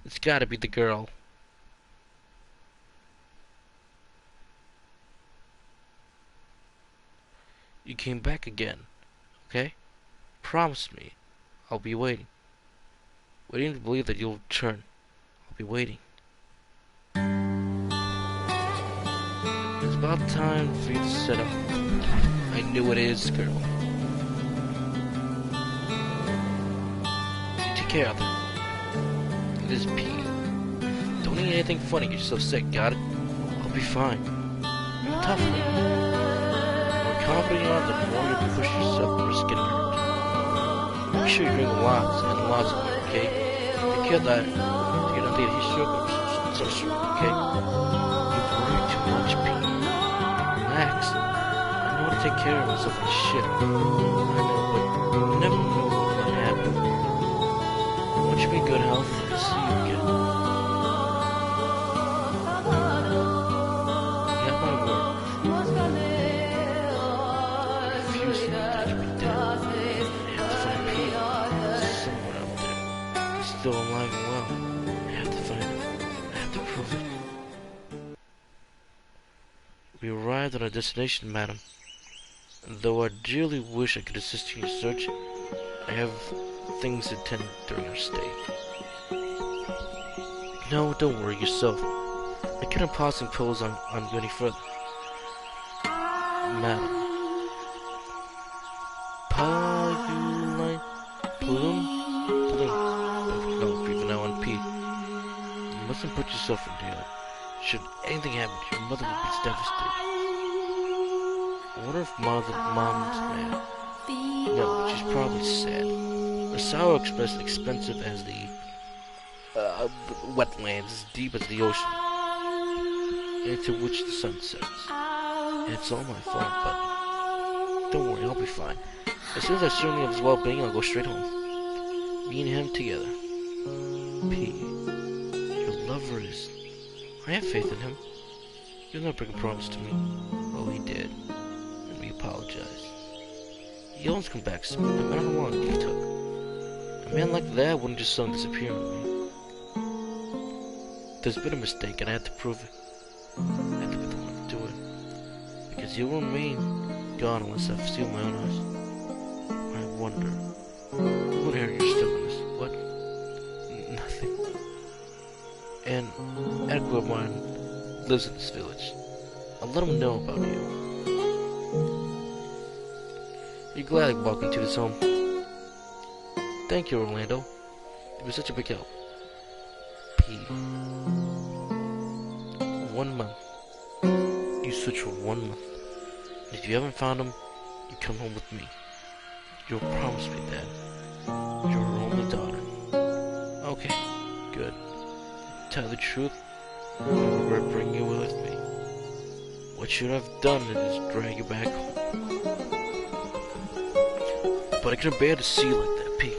It's gotta be the girl. You came back again, okay? Promise me. I'll be waiting. Waiting to believe that you'll return. I'll be waiting. It's about time for you to set up. I knew it is, girl. Take care of her. It is P. Don't eat anything funny, get yourself sick, got it? I'll be fine. You're tough, man. The more confident you are, the more you'll push yourself and risk getting hurt. Make sure you drink lots and lots of water, okay? Take care of that. You're not dating sugar, so sugar, okay? You worry too much, P. Relax. I know how to take care of myself on the ship. I know, but you never know what might happen. Once you're in good health, I'll see you again. You have my word. I refuse to let you be dead. I have to find Pete. Somewhere out there. He's still alive and well. I have to find him. I have to prove it. We arrived at our destination, madam. And though I dearly wish I could assist you in your search, I have things to attend during our stay. No, don't worry yourself. I couldn't possibly impose on you any further. Madam. Plume? No, even now on P. You mustn't put yourself in danger. Should anything happen to your mother, would be devastated. I wonder if mom's mad. No, she's probably sad. Her sorrow is expensive as the wetlands, as deep as the ocean, into which the sun sets. And it's all my fault, but don't worry, I'll be fine. As soon as I assure me of his well-being, I'll go straight home. Me and him together. P. Your lover is... I have faith in him. He'll not break a promise to me. Oh, he did. And we apologize. He always come back soon, no matter how long he took. A man like that wouldn't just suddenly disappear on me. there's been a mistake, and I had to prove it. I had to be the one to do it. Because you remain gone unless I've seen my own eyes. I wonder, what are your stubbornness? What? Nothing. And Aikawa of mine lives in this village. I'll let him know about you. Are you glad I walked into this home? Thank you, Orlando. It was such a big help. P. 1 month. You switch for 1 month. And if you haven't found him, you come home with me. You'll promise me that. You're our only daughter. Okay, good. Tell the truth, I regret bringing you with me. What should I have done is drag you back home. But I couldn't bear to see you like that, P.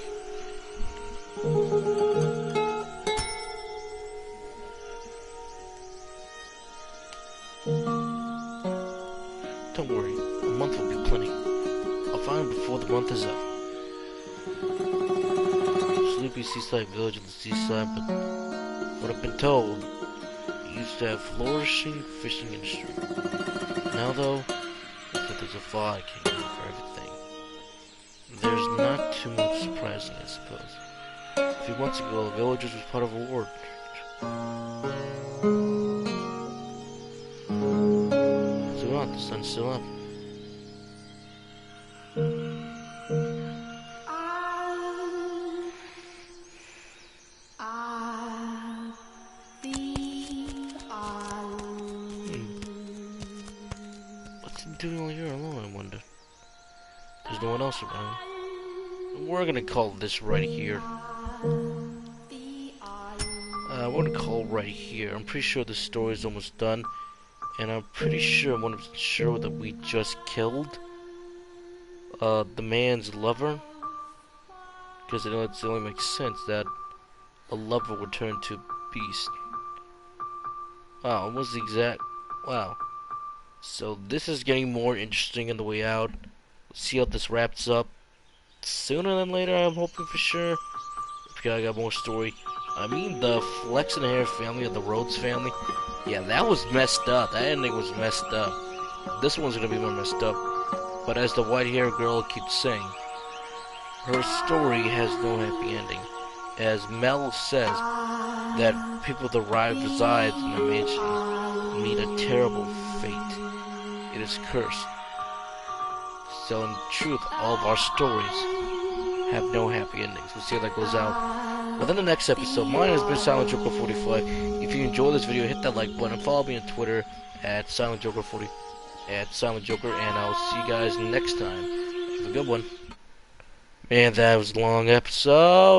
Don't worry, a month will be plenty. I'll find him before the month is up. Sleepy seaside village on the seaside, but what I've been told, it used to have flourishing fishing industry. Now though, looks like there's a fly king for everything. There's not too much surprising, I suppose. A few months ago, the villagers was part of a war. So what? The sun's still up. What's he doing while you're alone, I wonder? There's no one else around. We're gonna call this right here. We're gonna call right here. I'm pretty sure the story's almost done. And I'm pretty sure, I'm sure that we just killed the man's lover. Because it only makes sense that a lover would turn to beast. Wow, what was the exact... Wow. So this is getting more interesting on the way out. Let's see how this wraps up. Sooner than later, I'm hoping for sure. Because I got more story. I mean, the Flex and Hair family, or the Rhodes family. Yeah, that was messed up. That ending was messed up. This one's gonna be more messed up. But as the white-haired girl keeps saying, her story has no happy ending. As Mel says, that people that reside in the mansion meet a terrible fate. It is cursed. So in truth, all of our stories have no happy endings. We'll see how that goes out within the next episode. My name has been Silent Joker 45. If you enjoyed this video, hit that like button. Follow me on Twitter at Silent Joker 40 Silent Joker, and I'll see you guys next time. Have a good one. Man, that was a long episode.